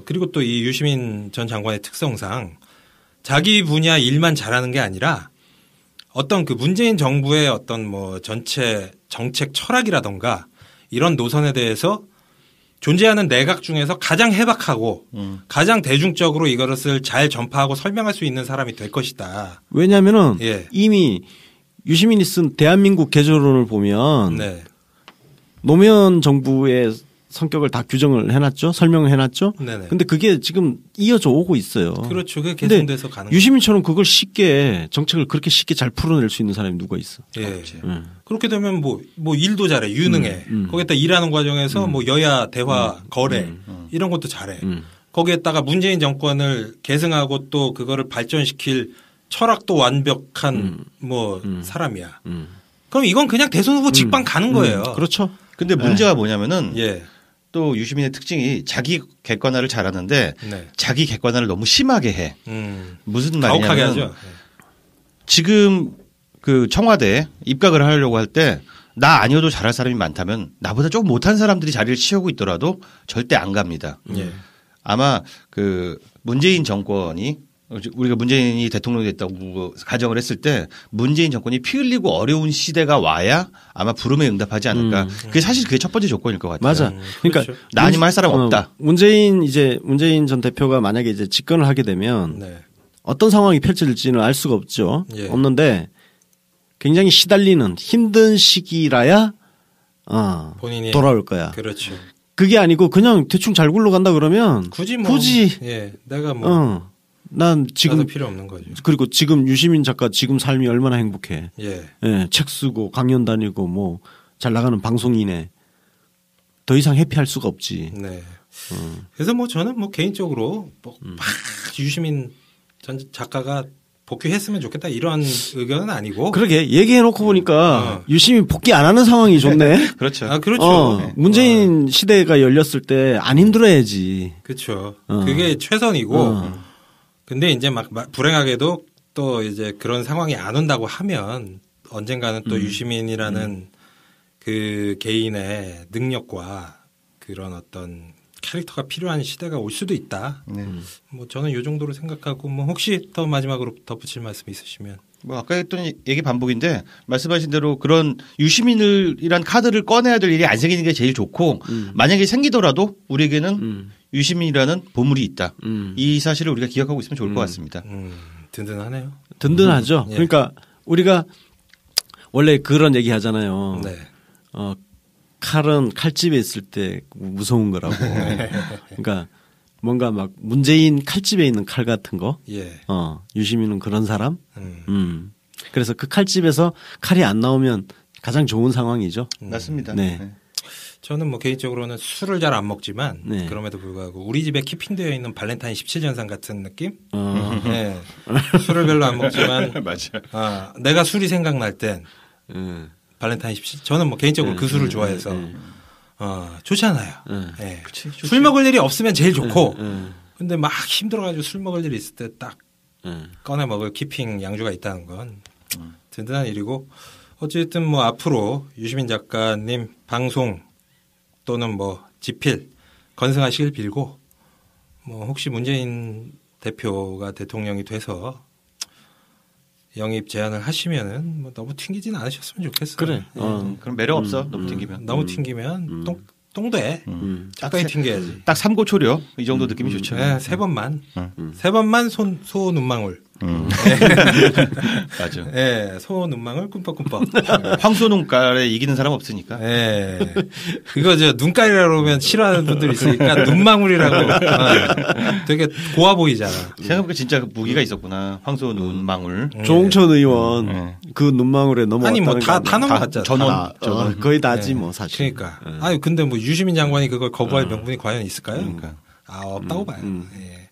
그리고 또 이 유시민 전 장관의 특성상 자기 분야 일만 잘하는 게 아니라 어떤 그 문재인 정부의 어떤 뭐 전체 정책 철학이라던가 이런 노선에 대해서 존재하는 내각 중에서 가장 해박하고 가장 대중적으로 이것을 잘 전파하고 설명할 수 있는 사람이 될 것이다. 왜냐하면은 예. 이미 유시민이 쓴 대한민국 개조론을 보면 네. 노무현 정부의 성격을 다 규정을 해놨죠. 설명을 해놨죠. 네네. 근데 그게 지금 이어져 오고 있어요. 그렇죠. 그게 근데 개선돼서 가는 유시민처럼 그걸 쉽게 정책을 그렇게 쉽게 잘 풀어낼 수 있는 사람이 누가 있어. 예. 그렇게 되면 뭐 일도 잘해. 유능해. 거기에다 일하는 과정에서 뭐 여야 대화 거래 이런 것도 잘해. 거기에다가 문재인 정권을 계승하고 또 그거를 발전시킬 철학도 완벽한 뭐 사람이야. 그럼 이건 그냥 대선 후보 직방 가는 거예요. 그렇죠. 근데 문제가 뭐냐면은 예. 또 유시민의 특징이 자기 객관화를 잘하는데 네. 자기 객관화를 너무 심하게 해. 무슨 가혹하게 말이냐면 하죠. 지금 그 청와대에 입각을 하려고 할 때 나 아니어도 잘할 사람이 많다면 나보다 조금 못한 사람들이 자리를 채우고 있더라도 절대 안 갑니다. 예. 아마 그 문재인 정권이 우리가 문재인이 대통령이 됐다고 가정을 했을 때 문재인 정권이 피 흘리고 어려운 시대가 와야 아마 부름에 응답하지 않을까. 그게 사실 그게 첫 번째 조건일 것 같아요. 맞아. 그러니까 그렇죠. 나 아니면 할 사람 없다. 문재인 전 대표가 만약에 이제 집권을 하게 되면 네. 어떤 상황이 펼쳐질지는 알 수가 없죠. 예. 없는데 굉장히 시달리는 힘든 시기라야 본인이 돌아올 거야. 그렇죠. 그게 아니고 그냥 대충 잘 굴러간다 그러면 굳이 예. 내가 뭐 난 지금 나도 필요 없는 거죠. 그리고 지금 유시민 작가 지금 삶이 얼마나 행복해. 예. 예, 책 쓰고 강연 다니고 뭐 잘 나가는 방송인에 더 이상 해피할 수가 없지. 네. 그래서 뭐 저는 뭐 개인적으로 막 유시민 전 작가가 복귀했으면 좋겠다 이런 의견은 아니고. 그러게 얘기해놓고 보니까 유시민 복귀 안 하는 상황이 좋네. 그렇죠. 아 그렇죠. 문재인 시대가 열렸을 때 안 힘들어야지. 그렇죠. 그게 최선이고. 근데 이제 막 불행하게도 또 이제 그런 상황이 안 온다고 하면 언젠가는 또 유시민이라는 그 개인의 능력과 그런 어떤 캐릭터가 필요한 시대가 올 수도 있다. 뭐 저는 이 정도로 생각하고 뭐 혹시 더 마지막으로 덧붙일 말씀 있으시면. 뭐 아까 했던 얘기 반복인데 말씀하신 대로 그런 유시민이란 카드를 꺼내야 될 일이 안 생기는 게 제일 좋고 만약에 생기더라도 우리에게는 유시민이라는 보물이 있다. 이 사실을 우리가 기억하고 있으면 좋을 것 같습니다. 든든하네요. 든든하죠. 예. 그러니까 우리가 원래 그런 얘기 하잖아요. 네. 칼은 칼집에 있을 때 무서운 거라고. 그러니까 뭔가 막 문재인 칼집에 있는 칼 같은 거. 예. 유시민은 그런 사람. 그래서 그 칼집에서 칼이 안 나오면 가장 좋은 상황이죠. 맞습니다. 네. 네. 저는 뭐 개인적으로는 술을 잘 안 먹지만 네. 그럼에도 불구하고 우리 집에 키핑되어 있는 발렌타인 17전상 같은 느낌? 어. 네. 술을 별로 안 먹지만 맞아요. 내가 술이 생각날 땐 예. 발렌타인 17. 저는 뭐 개인적으로 그 술을 좋아해서 좋잖아요. 예. 그치, 술 먹을 일이 없으면 제일 좋고 근데 막 힘들어가지고 술 먹을 일이 있을 때 딱 꺼내 먹을 키핑 양주가 있다는 건 든든한 일이고 어쨌든 뭐 앞으로 유시민 작가님 방송 또는 뭐 집필 건승하시길 빌고 뭐 혹시 문재인 대표가 대통령이 돼서 영입 제안을 하시면은 뭐 너무 튕기진 않으셨으면 좋겠어요. 그래. 그럼 매력 없어. 너무 튕기면. 너무 튕기면 똥돼. 적당히 튕겨야지. 딱 삼고초려 이 정도 느낌이 좋죠. 네, 세 번만. 세 번만 소 눈망울. 맞아. 네, 소 눈망울 꿈뻑꿈뻑. 황소 눈깔에 이기는 사람 없으니까. 네. 이거 눈깔이라고 하면 싫어하는 분들이 있으니까 눈망울이라고. 되게 고와 보이잖아. 생각해보니까 진짜 그 무기가 있었구나. 황소 눈망울. 조홍천 의원 그 눈망울에 넘어갔다는 아니 뭐 거 다 아니야? 넘어갔잖아. 전원. 거의 다지 뭐 사실. 그러니까. 아유 근데 뭐 유시민 장관이 그걸 거부할 명분이 과연 있을까요? 그러니까. 없다고 봐요. 예.